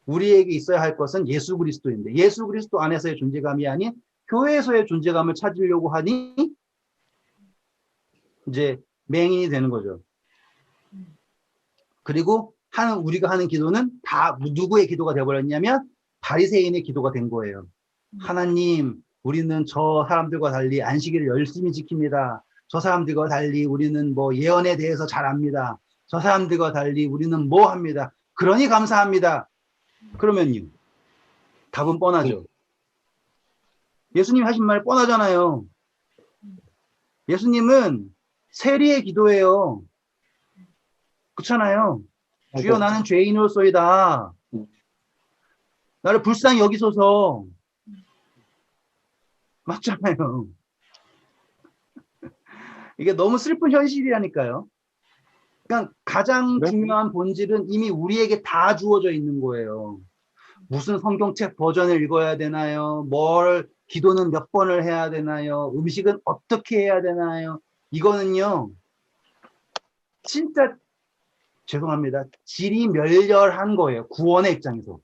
우리에게 있어야 할 것은 예수 그리스도인데 예수 그리스도 안에서의 존재감이 아닌 교회에서의 존재감을 찾으려고 하니 이제 맹인이 되는 거죠. 그리고 우리가 하는 기도는 다 누구의 기도가 되어버렸냐면 바리새인의 기도가 된 거예요. 하나님, 우리는 저 사람들과 달리 안식일을 열심히 지킵니다. 저 사람들과 달리 우리는 뭐 예언에 대해서 잘 압니다. 저 사람들과 달리 우리는 뭐 합니다. 그러니 감사합니다. 그러면요. 답은 뻔하죠. 예수님 하신 말 뻔하잖아요. 예수님은 세리의 기도예요. 그렇잖아요. 주여 나는 죄인으로소이다. 나를 불쌍히 여기소서. 맞잖아요. 이게 너무 슬픈 현실이라니까요. 그러니까 가장 중요한 본질은 이미 우리에게 다 주어져 있는 거예요. 무슨 성경책 버전을 읽어야 되나요? 기도는 몇 번을 해야 되나요? 음식은 어떻게 해야 되나요? 이거는요, 진짜 죄송합니다. 질이 멸렬한 거예요. 구원의 입장에서.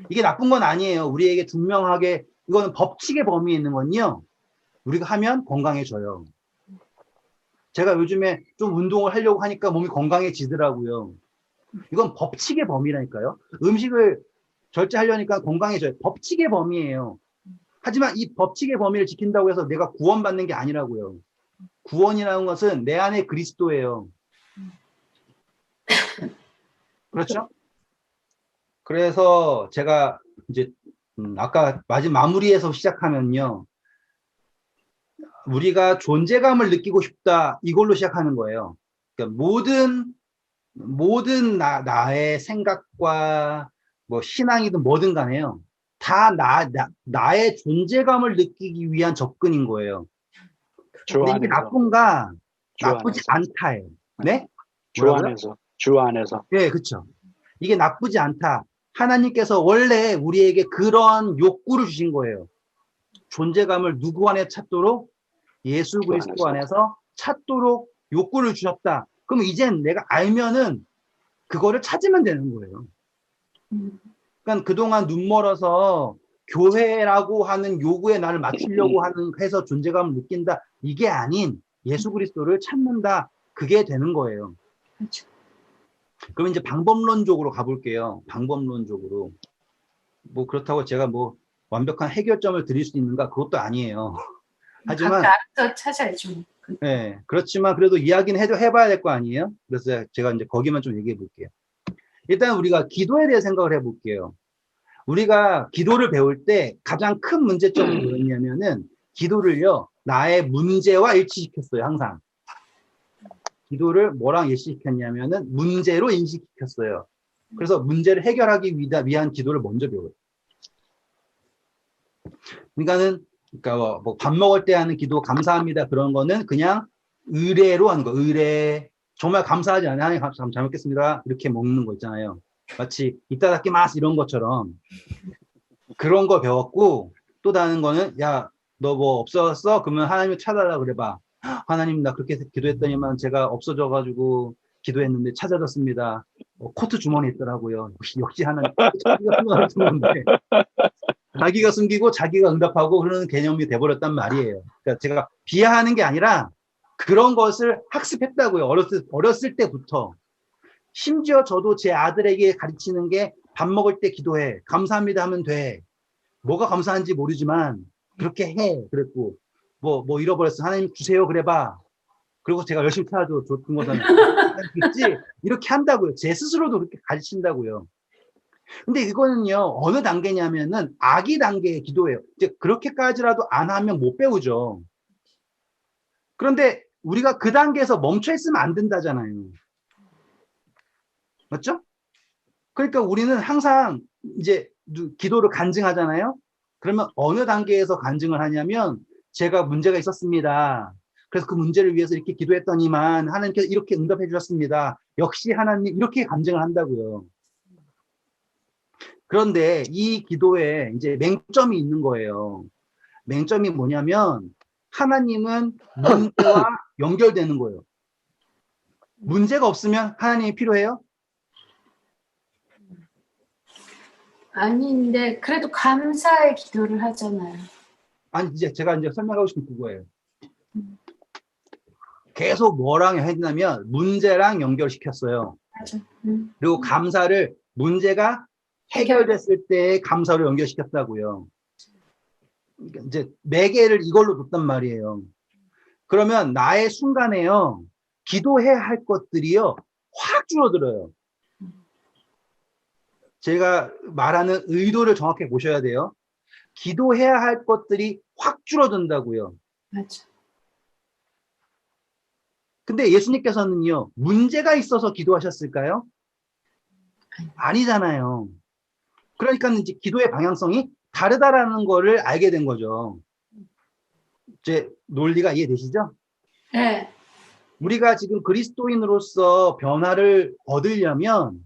이게 나쁜 건 아니에요. 우리에게 분명하게 이거는 법칙의 범위에 있는 건요. 우리가 하면 건강해져요. 제가 요즘에 좀 운동을 하려고 하니까 몸이 건강해지더라고요. 이건 법칙의 범위라니까요. 음식을 절제하려니까 건강해져요. 법칙의 범위예요. 하지만 이 법칙의 범위를 지킨다고 해서 내가 구원받는 게 아니라고요. 구원이라는 것은 내 안에 그리스도예요. 그렇죠? 그래서 제가 이제 아까 마무리에서 시작하면요. 우리가 존재감을 느끼고 싶다 이걸로 시작하는 거예요. 그러니까 모든 나의 생각과 뭐 신앙이든 뭐든 간에요. 다 나의 존재감을 느끼기 위한 접근인 거예요. 근데 이게 나쁜가? 나쁘지 않다예요. 네? 뭐라고요? 주 안에서. 네, 그렇죠. 이게 나쁘지 않다. 하나님께서 원래 우리에게 그런 욕구를 주신 거예요. 존재감을 누구 안에 찾도록? 예수 그리스도 안에서 찾도록 욕구를 주셨다. 그럼 이젠 내가 알면은 그거를 찾으면 되는 거예요. 그러니까 그동안 눈멀어서 교회라고 하는 요구에 나를 맞추려고 해서 존재감을 느낀다. 이게 아닌 예수 그리스도를 찾는다. 그게 되는 거예요. 그렇죠. 그럼 이제 방법론적으로 가볼게요. 방법론적으로. 뭐 그렇다고 제가 뭐 완벽한 해결점을 드릴 수 있는가? 그것도 아니에요. 하지만 각자 찾아야죠. 네, 그렇지만 그래도 이야기는 해봐야 될 거 아니에요? 그래서 제가 이제 거기만 좀 얘기해 볼게요. 일단 우리가 기도에 대해 생각을 해볼게요. 우리가 기도를 배울 때 가장 큰 문제점이 뭐였냐면은 기도를요, 나의 문제와 일치시켰어요, 항상. 기도를 뭐랑 일치시켰냐면은 문제로 인식시켰어요. 그래서 문제를 해결하기 위한 기도를 먼저 배워요. 그러니까 뭐 밥 먹을 때 하는 기도 감사합니다 그런 거는 그냥 의례로 하는 거. 의례. 정말 감사하지 않아요. 하나님 잘 먹겠습니다. 이렇게 먹는 거 있잖아요. 마치 이따다키마스 이런 것처럼 그런 거 배웠고 또 다른 거는 야, 너 뭐 없어졌어? 그러면 하나님을 찾아달라 그래봐. 하나님 나 그렇게 기도했더니만 제가 없어져가지고 기도했는데 찾아졌습니다. 코트 주머니에 있더라고요. 역시 하나님. 자기가 숨어는 건데 자기가 숨기고 자기가 응답하고 그러는 개념이 돼버렸단 말이에요. 그러니까 제가 비하하는 게 아니라 그런 것을 학습했다고요. 어렸을 때부터. 심지어 저도 제 아들에게 가르치는 게 밥 먹을 때 기도해. 감사합니다 하면 돼. 뭐가 감사한지 모르지만 그렇게 해. 그랬고 뭐 잃어버렸어. 하나님 주세요. 그래봐. 그리고 제가 열심히 찾아줘. 줬던 것은 있지. 이렇게 한다고요. 제 스스로도 그렇게 가르친다고요. 근데 이거는요, 어느 단계냐면은 아기 단계의 기도예요. 이제 그렇게까지라도 안 하면 못 배우죠. 그런데 우리가 그 단계에서 멈춰 있으면 안 된다잖아요. 맞죠? 그러니까 우리는 항상 이제 기도를 간증하잖아요. 그러면 어느 단계에서 간증을 하냐면 제가 문제가 있었습니다. 그래서 그 문제를 위해서 이렇게 기도했더니만 하나님께서 이렇게 응답해 주셨습니다. 역시 하나님 이렇게 간증을 한다고요. 그런데 이 기도에 이제 맹점이 있는 거예요. 맹점이 뭐냐면 하나님은 문제와 연결되는 거예요. 문제가 없으면 하나님이 필요해요? 아닌데 그래도 감사의 기도를 하잖아요. 아니 이제 제가 이제 설명하고 싶은 그거예요. 계속 뭐랑 했냐면 문제랑 연결시켰어요. 맞아. 그리고 감사를 문제가 해결됐을 때 감사로 연결시켰다고요. 그러니까 이제 매개를 이걸로 뒀단 말이에요. 그러면 나의 순간에요. 기도해야 할 것들이요. 확 줄어들어요. 제가 말하는 의도를 정확히 보셔야 돼요. 기도해야 할 것들이 확 줄어든다고요. 맞아. 근데 예수님께서는요. 문제가 있어서 기도하셨을까요? 아니잖아요. 그러니까 이제 기도의 방향성이 다르다라는 거를 알게 된 거죠. 제 논리가 이해되시죠? 네. 우리가 지금 그리스도인으로서 변화를 얻으려면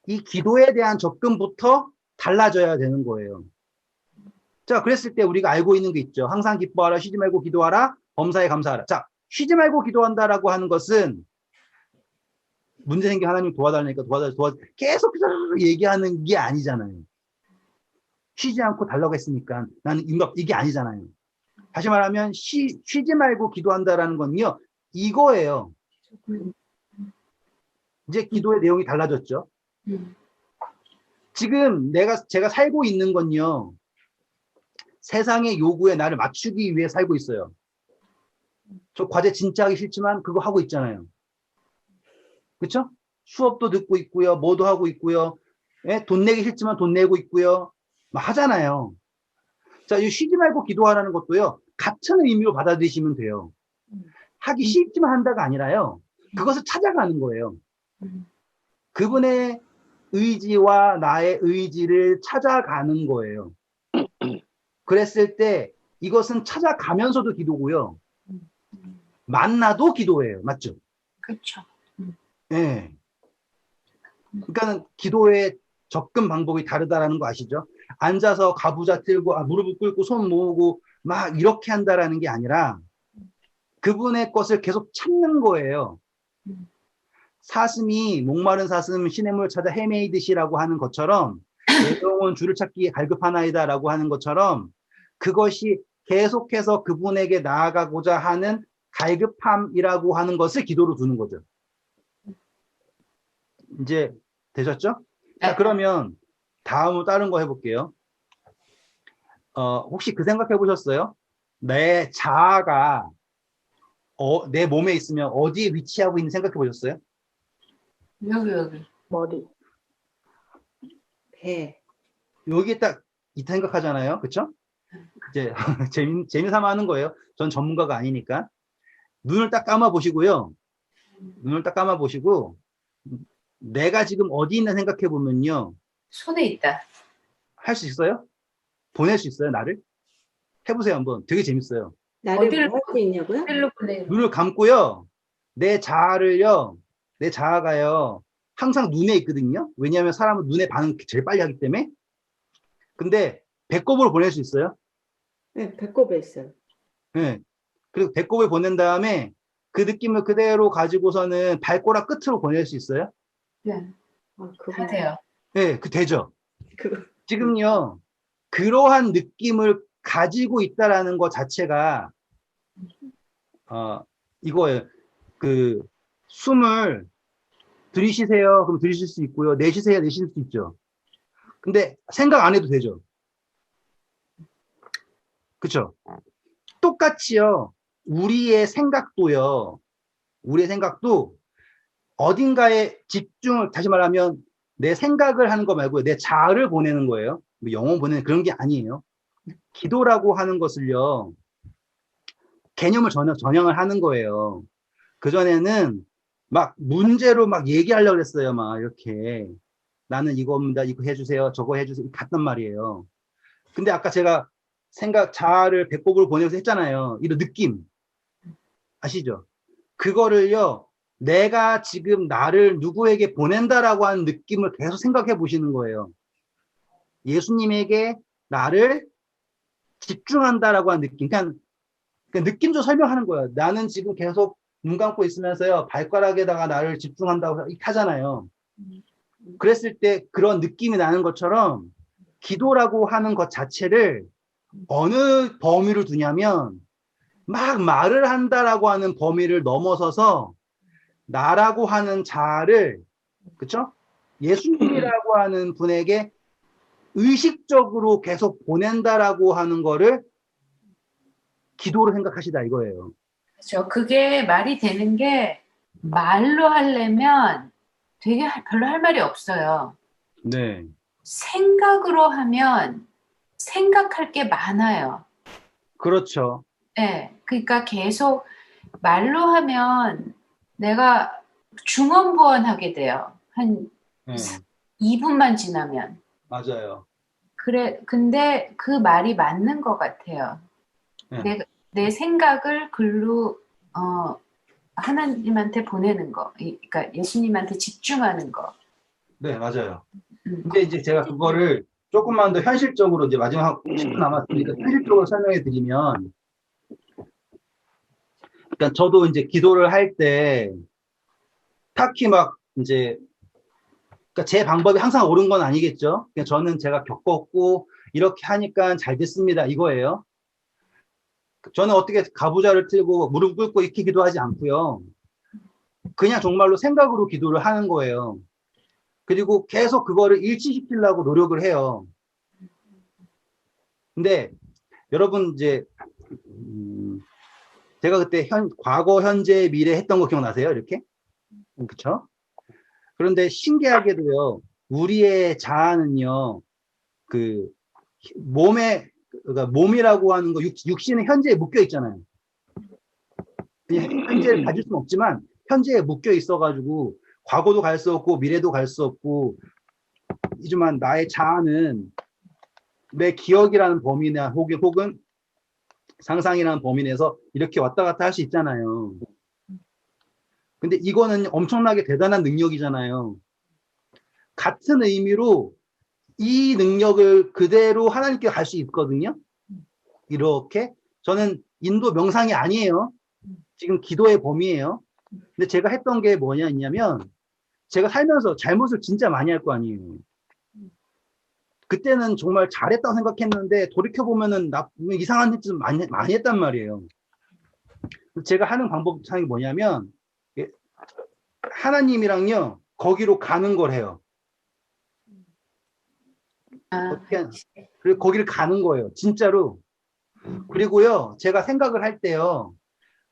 이 기도에 대한 접근부터 달라져야 되는 거예요. 자, 그랬을 때 우리가 알고 있는 게 있죠. 항상 기뻐하라, 쉬지 말고 기도하라, 범사에 감사하라. 자, 쉬지 말고 기도한다라고 하는 것은 문제 생겨 하나님 도와달라니까 계속 얘기하는 게 아니잖아요. 쉬지 않고 달라고 했으니까 나는 이게 아니잖아요. 다시 말하면 쉬지 말고 기도한다라는 건요. 이거예요. 이제 기도의 내용이 달라졌죠. 지금 제가 살고 있는 건요. 세상의 요구에 나를 맞추기 위해 살고 있어요. 저 과제 진짜 하기 싫지만 그거 하고 있잖아요. 그렇죠? 수업도 듣고 있고요. 뭐도 하고 있고요. 예? 돈 내기 싫지만 돈 내고 있고요. 뭐 하잖아요. 자, 이 쉬지 말고 기도하라는 것도요. 같은 의미로 받아들이시면 돼요. 하기 싫지만 한다가 아니라요. 그것을 찾아가는 거예요. 그분의 의지와 나의 의지를 찾아가는 거예요. 그랬을 때 이것은 찾아가면서도 기도고요. 만나도 기도예요. 맞죠? 그렇죠. 네. 그러니까 기도의 접근 방법이 다르다라는 거 아시죠? 앉아서 가부좌 틀고 무릎을 꿇고 손 모으고 막 이렇게 한다라는 게 아니라 그분의 것을 계속 찾는 거예요. 사슴이 목마른 사슴 시냇물 찾아 헤매이듯이라고 하는 것처럼 내 영혼 주를 찾기에 갈급하나이다라고 하는 것처럼 그것이 계속해서 그분에게 나아가고자 하는 갈급함이라고 하는 것을 기도로 두는 거죠. 이제 되셨죠? 자, 그러면 다음으로 다른 거 해볼게요. 혹시 그 생각 해보셨어요? 내 자아가 내 몸에 있으면 어디에 위치하고 있는 생각해 보셨어요? 여기. 머리, 배. 여기에 딱 있다 생각하잖아요. 그쵸? 이제 재미삼아 하는 거예요. 전 전문가가 아니니까. 눈을 딱 감아 보시고요. 눈을 딱 감아 보시고 내가 지금 어디 있나 생각해 보면요. 손에 있다. 할 수 있어요? 보낼 수 있어요, 나를? 해보세요, 한번. 되게 재밌어요. 나를 어디를 뭐 할 수 있냐고요? 어디로 보내요? 눈을 감고요. 내 자아가요. 항상 눈에 있거든요. 왜냐하면 사람은 눈에 반응 제일 빨리 하기 때문에. 근데 배꼽으로 보낼 수 있어요? 네, 배꼽에 있어요. 네. 그리고 배꼽을 보낸 다음에 그 느낌을 그대로 가지고서는 발꼬락 끝으로 보낼 수 있어요? 네. 아, 다 그거 돼요. 네, 되죠. 그거 지금요, 그러한 느낌을 가지고 있다라는 것 자체가, 이거예요. 그, 숨을 들이쉬세요. 그럼 들이쉴 수 있고요. 내쉬세요. 내쉴 수 있죠. 근데 생각 안 해도 되죠. 그쵸? 똑같이요. 우리의 생각도 어딘가에 집중을, 다시 말하면 내 생각을 하는 거 말고 내 자아를 보내는 거예요. 뭐 영혼 보내는 그런 게 아니에요. 기도라고 하는 것을요, 개념을 전형을 하는 거예요. 그전에는 막 문제로 막 얘기하려고 했어요. 막 이렇게. 나는 이거입니다. 이거 해주세요. 저거 해주세요. 갔단 말이에요. 근데 아까 제가 자아를 배꼽으로 보내면서 했잖아요. 이런 느낌. 아시죠? 그거를요, 내가 지금 나를 누구에게 보낸다라고 하는 느낌을 계속 생각해 보시는 거예요. 예수님에게 나를 집중한다라고 하는 느낌. 그냥 느낌도 설명하는 거예요. 나는 지금 계속 눈 감고 있으면서요, 발가락에다가 나를 집중한다고 하잖아요. 그랬을 때 그런 느낌이 나는 것처럼 기도라고 하는 것 자체를 어느 범위로 두냐면 막 말을 한다라고 하는 범위를 넘어서서 나라고 하는 자아를, 그쵸? 예수님이라고 하는 분에게 의식적으로 계속 보낸다라고 하는 거를 기도로 생각하시다 이거예요. 그렇죠. 그게 말이 되는 게 말로 하려면 되게 별로 할 말이 없어요. 네. 생각으로 하면 생각할 게 많아요. 그렇죠. 네. 그러니까 계속 말로 하면 내가 중언부언하게 돼요. 한 네. 2분만 지나면. 맞아요. 근데 그 말이 맞는 것 같아요. 네. 내 생각을 글로, 하나님한테 보내는 거. 그러니까 예수님한테 집중하는 거. 네, 맞아요. 근데 이제 제가 그거를 조금만 더 현실적으로, 이제 마지막 10분 남았으니까 현실적으로 설명해 드리면, 그러니까 저도 이제 기도를 할 때 딱히 막 이제, 그러니까 제 방법이 항상 옳은 건 아니겠죠. 그냥 저는 제가 겪었고 이렇게 하니까 잘 됐습니다 이거예요. 저는 어떻게 가부좌를 틀고 무릎 꿇고 이렇게 기도하지 않고요. 그냥 정말로 생각으로 기도를 하는 거예요. 그리고 계속 그거를 일치시키려고 노력을 해요. 근데 여러분 이제 제가 그때 과거, 현재, 미래 했던 거 기억나세요? 이렇게? 그쵸? 그런데 신기하게도요, 우리의 자아는요, 그 그러니까 몸이라고 하는 거, 육신은 현재에 묶여 있잖아요. 현재를 가질 수는 없지만 현재에 묶여 있어가지고 과거도 갈 수 없고 미래도 갈 수 없고, 하지만 나의 자아는 내 기억이라는 범위나 혹은 상상이라는 범위 내에서 이렇게 왔다 갔다 할 수 있잖아요. 근데 이거는 엄청나게 대단한 능력이잖아요. 같은 의미로 이 능력을 그대로 하나님께 갈 수 있거든요. 이렇게. 저는 인도 명상이 아니에요. 지금 기도의 범위예요. 근데 제가 했던 게 뭐냐면, 제가 살면서 잘못을 진짜 많이 할 거 아니에요. 그때는 정말 잘했다고 생각했는데 돌이켜보면은 이상한 짓을 많이 했단 말이에요. 제가 하는 방법 창이 뭐냐면, 하나님이랑요 거기로 가는 걸 해요. 그리고 거기를 가는 거예요, 진짜로. 그리고요, 제가 생각을 할 때요,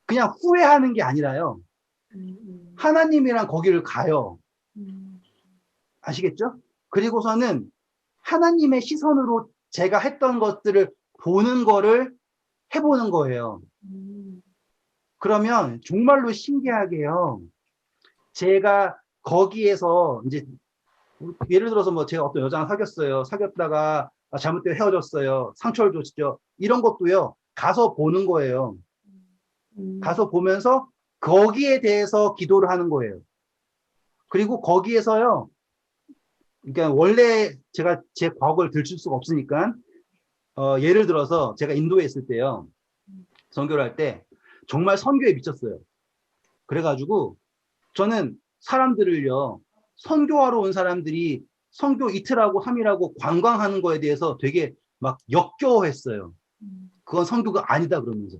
그냥 후회하는 게 아니라요, 하나님이랑 거기를 가요. 아시겠죠? 그리고서는 하나님의 시선으로 제가 했던 것들을 보는 거를 해보는 거예요. 그러면 정말로 신기하게요, 제가 거기에서 이제 예를 들어서 뭐 제가 어떤 여자랑 사귀었다가 잘못되어 헤어졌어요. 상처를 줬죠. 이런 것도요, 가서 보는 거예요. 가서 보면서 거기에 대해서 기도를 하는 거예요. 그리고 거기에서요, 그러니까 원래 제가 제 과거를 들출 수가 없으니까, 예를 들어서 제가 인도에 있을 때요, 선교를 할 때 정말 선교에 미쳤어요. 그래가지고 저는 사람들을요, 선교하러 온 사람들이 선교 이틀하고 3일하고 관광하는 거에 대해서 되게 막 역겨워했어요. 그건 선교가 아니다 그러면서.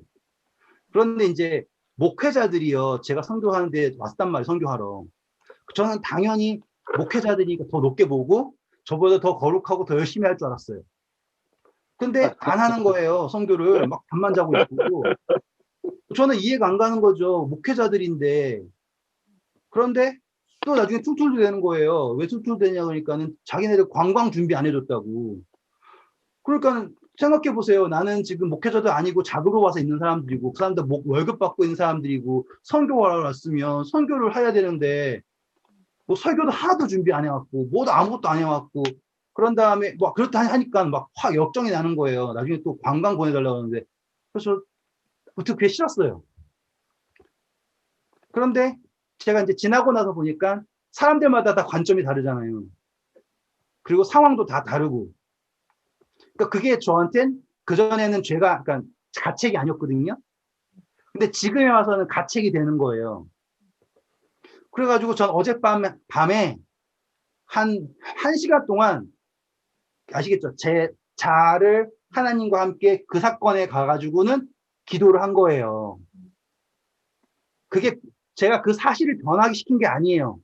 그런데 이제 목회자들이요, 제가 선교하는데 왔단 말이에요, 선교하러. 저는 당연히 목회자들이 더 높게 보고 저보다 더 거룩하고 더 열심히 할 줄 알았어요. 근데 안 하는 거예요, 선교를. 막 잠만 자고 있고. 저는 이해가 안 가는 거죠. 목회자들인데. 그런데 또 나중에 툴툴도 되는 거예요. 왜 툴툴되냐 그러니까는 자기네들 관광 준비 안 해줬다고. 그러니까 생각해 보세요. 나는 지금 목회자도 아니고 자그로 와서 있는 사람들이고 그 사람들 월급 받고 있는 사람들이고 선교하러 왔으면 선교를 해야 되는데 뭐 설교도 하나도 준비 안 해왔고 뭐도 아무것도 안 해왔고 그런 다음에 뭐 그렇다 하니까 막 확 역정이 나는 거예요. 나중에 또 관광 보내달라고 하는데 그래서 그게 싫었어요. 그런데 제가 이제 지나고 나서 보니까 사람들마다 다 관점이 다르잖아요. 그리고 상황도 다 다르고. 그러니까 그게 저한텐 그전에는 죄가, 그러니까 가책이 아니었거든요. 근데 지금에 와서는 가책이 되는 거예요. 그래가지고 전 밤에 한 시간 동안, 아시겠죠? 제 자아를 하나님과 함께 그 사건에 가가지고는 기도를 한 거예요. 그게 제가 그 사실을 변하게 시킨 게 아니에요.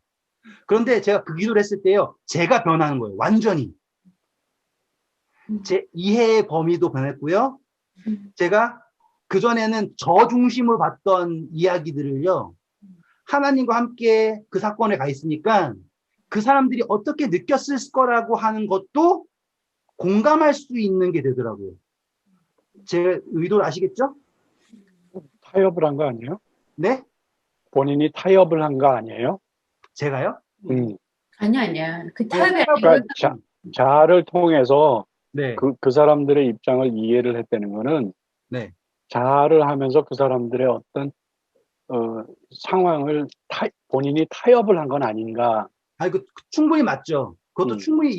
그런데 제가 그 기도를 했을 때요, 제가 변하는 거예요. 완전히. 제 이해의 범위도 변했고요. 제가 그전에는 저 중심으로 봤던 이야기들을요, 하나님과 함께 그 사건에 가 있으니까 그 사람들이 어떻게 느꼈을 거라고 하는 것도 공감할 수 있는 게 되더라고요. 제 의도를 아시겠죠? 타협을 한 거 아니에요? 네? 본인이 타협을 한 거 아니에요? 제가요? 아니야. 그 네, 타협이 아니고 그러니까 자아를 통해서 네, 그 사람들의 입장을 이해를 했다는 거는 네. 자아를 하면서 그 사람들의 어떤 상황을 본인이 타협을 한 건 아닌가. 아니, 충분히 맞죠. 그것도 충분히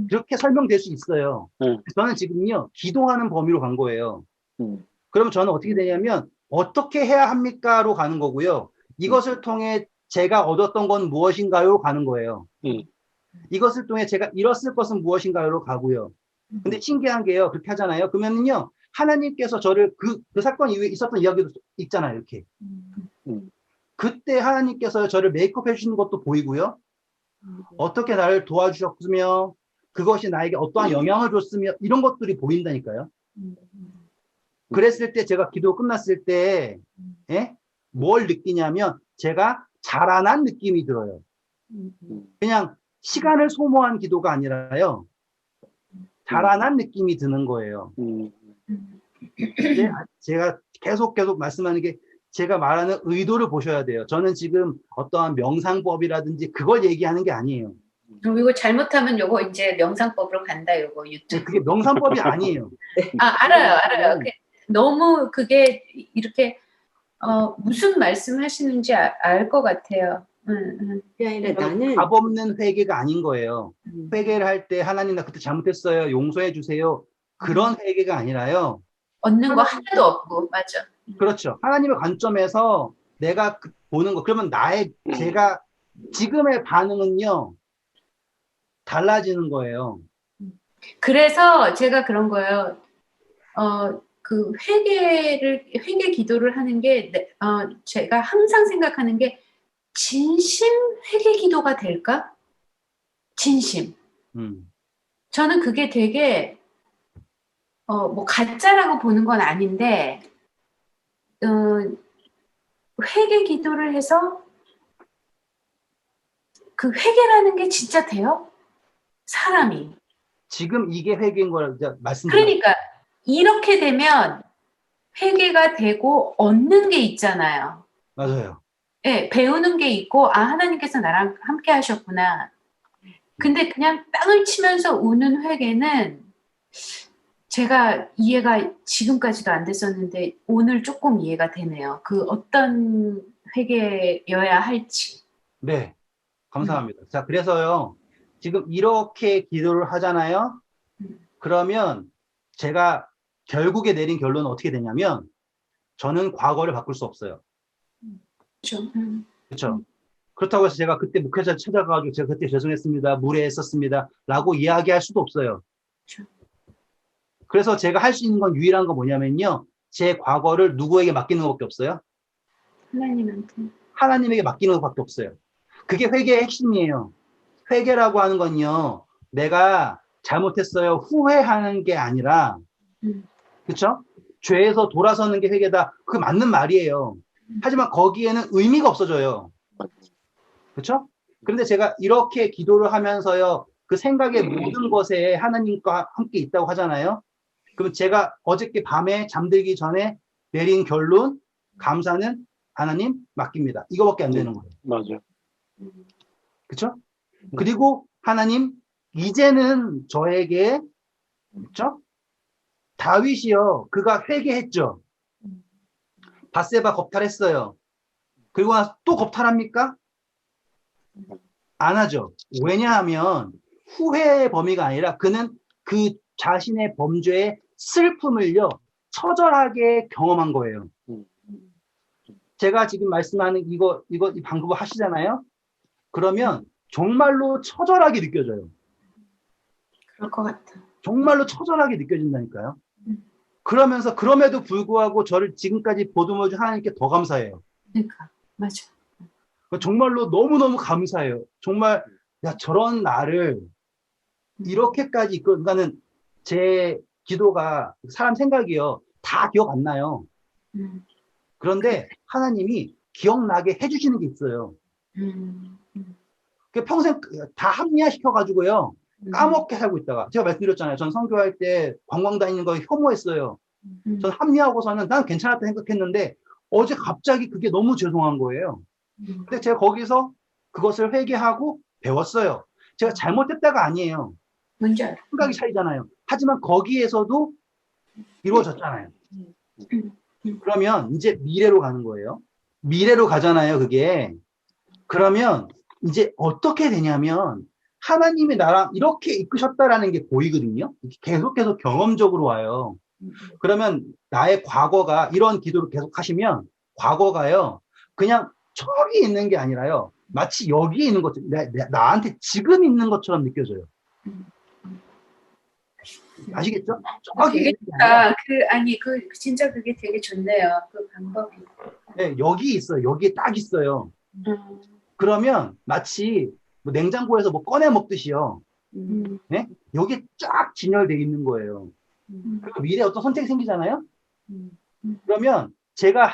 그렇게 설명될 수 있어요. 저는 지금요, 기도하는 범위로 간 거예요. 그러면 저는 어떻게 되냐면, 어떻게 해야 합니까?로 가는 거고요. 이것을 통해 제가 얻었던 건 무엇인가요?로 가는 거예요. 이것을 통해 제가 잃었을 것은 무엇인가요?로 가고요. 근데 신기한 게요, 그렇게 하잖아요. 그러면은요, 하나님께서 저를 그 사건 이후에 있었던 이야기도 있잖아요, 이렇게. 그때 하나님께서 저를 메이크업 해주시는 것도 보이고요. 어떻게 나를 도와주셨으며, 그것이 나에게 어떠한 영향을 줬으며, 이런 것들이 보인다니까요. 그랬을 때 제가 기도 끝났을 때, 뭘 느끼냐면, 제가 자라난 느낌이 들어요. 그냥 시간을 소모한 기도가 아니라요. 자라난 느낌이 드는 거예요. 제가 계속 말씀하는 게 제가 말하는 의도를 보셔야 돼요. 저는 지금 어떠한 명상법이라든지 그걸 얘기하는 게 아니에요. 이거 잘못하면 요거 이제 명상법으로 간다, 요거 유튜브. 그게 명상법이 아니에요. 알아요. 너무 그게 이렇게 무슨 말씀 하시는지 알 것 같아요. 그게 아니라 나는 답 없는 회개가 아닌 거예요. 회개를 할 때 하나님 나 그때 잘못했어요. 용서해 주세요. 그런 회개가 아니라요. 얻는 거 하나도 없고, 맞아. 그렇죠. 하나님의 관점에서 내가 보는 거. 그러면 제가 지금의 반응은요. 달라지는 거예요. 그래서 제가 그런 거예요. 그 회개 기도를 하는 게 제가 항상 생각하는 게 진심 회개 기도가 될까? 진심. 저는 그게 되게 뭐 가짜라고 보는 건 아닌데 회개 기도를 해서 그 회개라는 게 진짜 돼요? 사람이. 지금 이게 회개인 걸 말씀드려요. 그러니까 이렇게 되면 회개가 되고 얻는 게 있잖아요. 맞아요. 네, 배우는 게 있고 하나님께서 나랑 함께 하셨구나. 근데 그냥 땅을 치면서 우는 회개는 제가 이해가 지금까지도 안 됐었는데 오늘 조금 이해가 되네요. 그 어떤 회개여야 할지. 네, 감사합니다. 자, 그래서요. 지금 이렇게 기도를 하잖아요. 그러면 제가 결국에 내린 결론은 어떻게 되냐면 저는 과거를 바꿀 수 없어요. 그렇죠. 그렇죠? 그렇다고 해서 제가 그때 목회자 찾아가가지고 제가 그때 죄송했습니다. 무례했었습니다. 라고 이야기할 수도 없어요. 그렇죠. 그래서 제가 할 수 있는 건 유일한 거 뭐냐면요. 제 과거를 누구에게 맡기는 것밖에 없어요. 하나님한테. 하나님에게 맡기는 것밖에 없어요. 그게 회개의 핵심이에요. 회개라고 하는 건요. 내가 잘못했어요. 후회하는 게 아니라 그렇죠? 죄에서 돌아서는 게 회개다. 그게 맞는 말이에요. 하지만 거기에는 의미가 없어져요. 그렇죠? 그런데 제가 이렇게 기도를 하면서요. 그 생각의 모든 것에 하나님과 함께 있다고 하잖아요. 그럼 제가 어저께 밤에 잠들기 전에 내린 결론, 감사는 하나님 맡깁니다. 이거밖에 안 되는 거예요. 맞아요. 그렇죠? 그리고 하나님 이제는 저에게 그렇죠? 다윗이요. 그가 회개했죠. 밧세바 겁탈했어요. 그리고 나서 또 겁탈합니까? 안 하죠. 왜냐하면 후회의 범위가 아니라 그는 그 자신의 범죄의 슬픔을요. 처절하게 경험한 거예요. 제가 지금 말씀하는 이 방금 하시잖아요. 그러면 정말로 처절하게 느껴져요. 그럴 것 같아. 정말로 처절하게 느껴진다니까요. 그러면서 그럼에도 불구하고 저를 지금까지 보듬어 준 하나님께 더 감사해요. 그러니까 맞아. 정말로 너무너무 감사해요. 정말 야 저런 나를 이렇게까지 그러니까는 제 기도가 사람 생각이요. 다 기억 안 나요. 그런데 하나님이 기억나게 해주시는 게 있어요. 그 평생 다 합리화시켜가지고요. 까먹게 살고 있다가 제가 말씀드렸잖아요. 전 선교할 때 관광 다니는 거 혐오했어요. 전 합리화하고서는 난 괜찮았다 생각했는데 어제 갑자기 그게 너무 죄송한 거예요. 근데 제가 거기서 그것을 회개하고 배웠어요. 제가 잘못했다가 아니에요. 뭔지 알아. 생각이 차이잖아요. 하지만 거기에서도 이루어졌잖아요. 그러면 이제 미래로 가는 거예요. 미래로 가잖아요, 그게. 그러면 이제 어떻게 되냐면 하나님이 나랑 이렇게 이끄셨다라는 게 보이거든요. 계속해서 경험적으로 와요. 그러면 나의 과거가 이런 기도를 계속 하시면 과거가요. 그냥 저기 있는 게 아니라요. 마치 여기에 있는 것처럼 나한테 지금 있는 것처럼 느껴져요. 아시겠죠? 저기 되게 있는 게 아니라 좋다. 진짜 그게 되게 좋네요. 그 방법이. 네, 여기 있어요. 여기에 딱 있어요. 그러면 마치 뭐 냉장고에서 뭐 꺼내 먹듯이요. 네? 여기에 쫙 진열되어 있는 거예요. 그리고 미래에 어떤 선택이 생기잖아요. 그러면 제가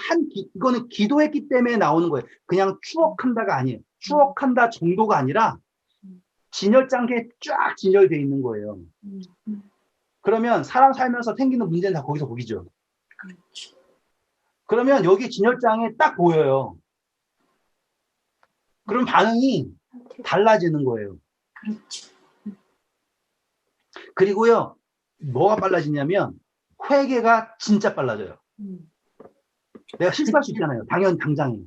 이거는 기도했기 때문에 나오는 거예요. 그냥 추억한다가 아니에요. 추억한다 정도가 아니라 진열장에 쫙 진열되어 있는 거예요. 그러면 사람 살면서 생기는 문제는 다 거기서 보이죠. 그러면 여기 진열장에 딱 보여요. 그럼 반응이 달라지는 거예요. 그렇지. 그리고요, 뭐가 빨라지냐면 회개가 진짜 빨라져요. 내가 실수할 수 있잖아요. 당장에.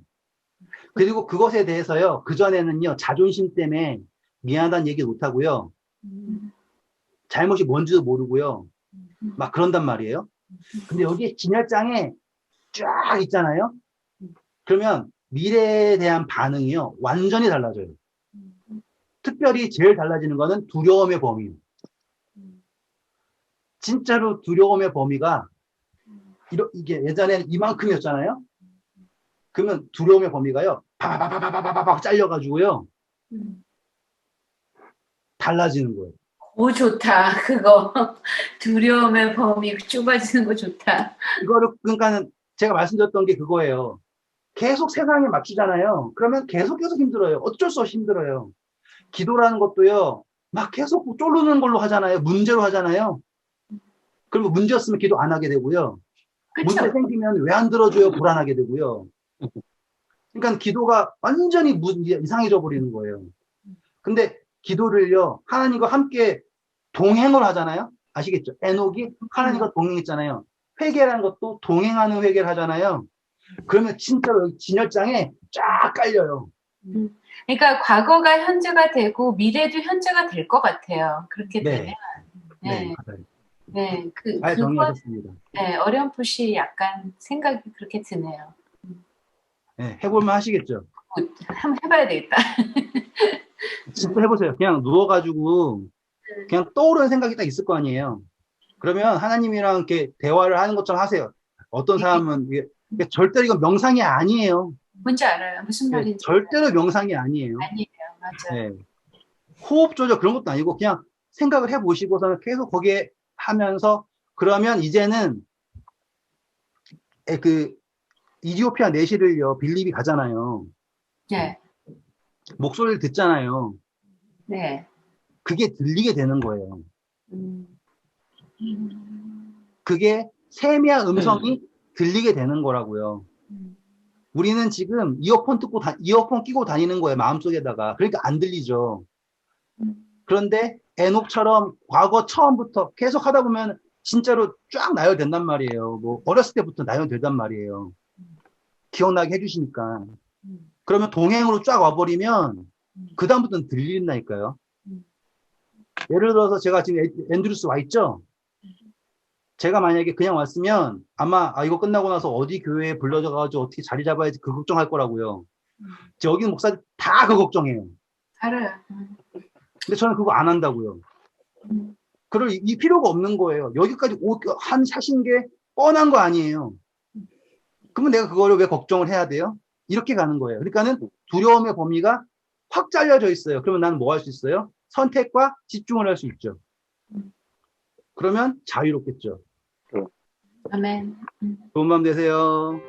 그리고 그것에 대해서요, 그전에는요, 자존심 때문에 미안하다는 얘기 못 하고요, 잘못이 뭔지도 모르고요, 막 그런단 말이에요. 근데 여기 진열장에 쫙 있잖아요. 그러면 미래에 대한 반응이요, 완전히 달라져요. 특별히 제일 달라지는 거는 두려움의 범위. 진짜로 두려움의 범위가 이게 예전에는 이만큼이었잖아요. 그러면 두려움의 범위가요, 바바바바바바박 잘려가지고요, 달라지는 거예요. 오, 좋다. 그거. 두려움의 범위 좁아지는 거 좋다. 이거를 그러니까는 제가 말씀드렸던 게 그거예요. 계속 세상에 맞추잖아요. 그러면 계속 힘들어요. 어쩔 수 없이 힘들어요. 기도라는 것도요, 막 계속 쫄르는 걸로 하잖아요. 문제로 하잖아요. 그리고 문제였으면 기도 안 하게 되고요. 문제 그렇죠? 생기면 왜 안 들어줘요? 불안하게 되고요. 그러니까 기도가 완전히 이상해져 버리는 거예요. 근데 기도를요, 하나님과 함께 동행을 하잖아요. 아시겠죠? 에녹이 하나님과 동행했잖아요. 회개라는 것도 동행하는 회개를 하잖아요. 그러면 진짜로 여기 진열장에 쫙 깔려요. 그러니까 과거가 현재가 되고 미래도 현재가 될 것 같아요. 그렇게 네. 되면. 네, 네. 맞아요. 네. 잘 그거, 정리하셨습니다. 네, 어렴풋이 약간 생각이 그렇게 드네요. 네, 해볼만 하시겠죠? 한번 해봐야 되겠다. 진짜 해보세요. 그냥 누워가지고 그냥 떠오르는 생각이 딱 있을 거 아니에요. 그러면 하나님이랑 이렇게 대화를 하는 것처럼 하세요. 어떤 사람은 이게 절대로 이건 명상이 아니에요. 뭔지 알아요. 무슨 네, 말인지. 절대로 명상이 아니에요. 아니에요. 맞아요. 네. 호흡 조절 그런 것도 아니고 그냥 생각을 해보시고서는 계속 거기에 하면서 그러면 이제는 그 이디오피아 내시를요 빌립이 가잖아요. 네. 목소리를 듣잖아요. 네. 그게 들리게 되는 거예요. 음. 그게 세미한 음성이 들리게 되는 거라고요. 우리는 지금 이어폰 끼고 다니는 거예요. 마음속에다가. 그러니까 안 들리죠. 그런데 에녹처럼 과거 처음부터 계속 하다 보면 진짜로 쫙 나열된단 말이에요. 뭐 어렸을 때부터 나열되단 말이에요. 기억나게 해주시니까. 그러면 동행으로 쫙 와버리면 그 다음부터는 들린다니까요. 예를 들어서 제가 지금 앤드루스 와 있죠? 제가 만약에 그냥 왔으면 아마 이거 끝나고 나서 어디 교회에 불러져가지고 어떻게 자리 잡아야지 그 걱정할 거라고요. 여기 목사들 다 그 걱정해요. 알아요. 근데 저는 그거 안 한다고요. 그럴 이 필요가 없는 거예요. 여기까지 사신 게 뻔한 거 아니에요. 그러면 내가 그거를 왜 걱정을 해야 돼요? 이렇게 가는 거예요. 그러니까는 두려움의 범위가 확 잘려져 있어요. 그러면 나는 뭐 할 수 있어요? 선택과 집중을 할 수 있죠. 그러면 자유롭겠죠. 아멘. 좋은 밤 되세요.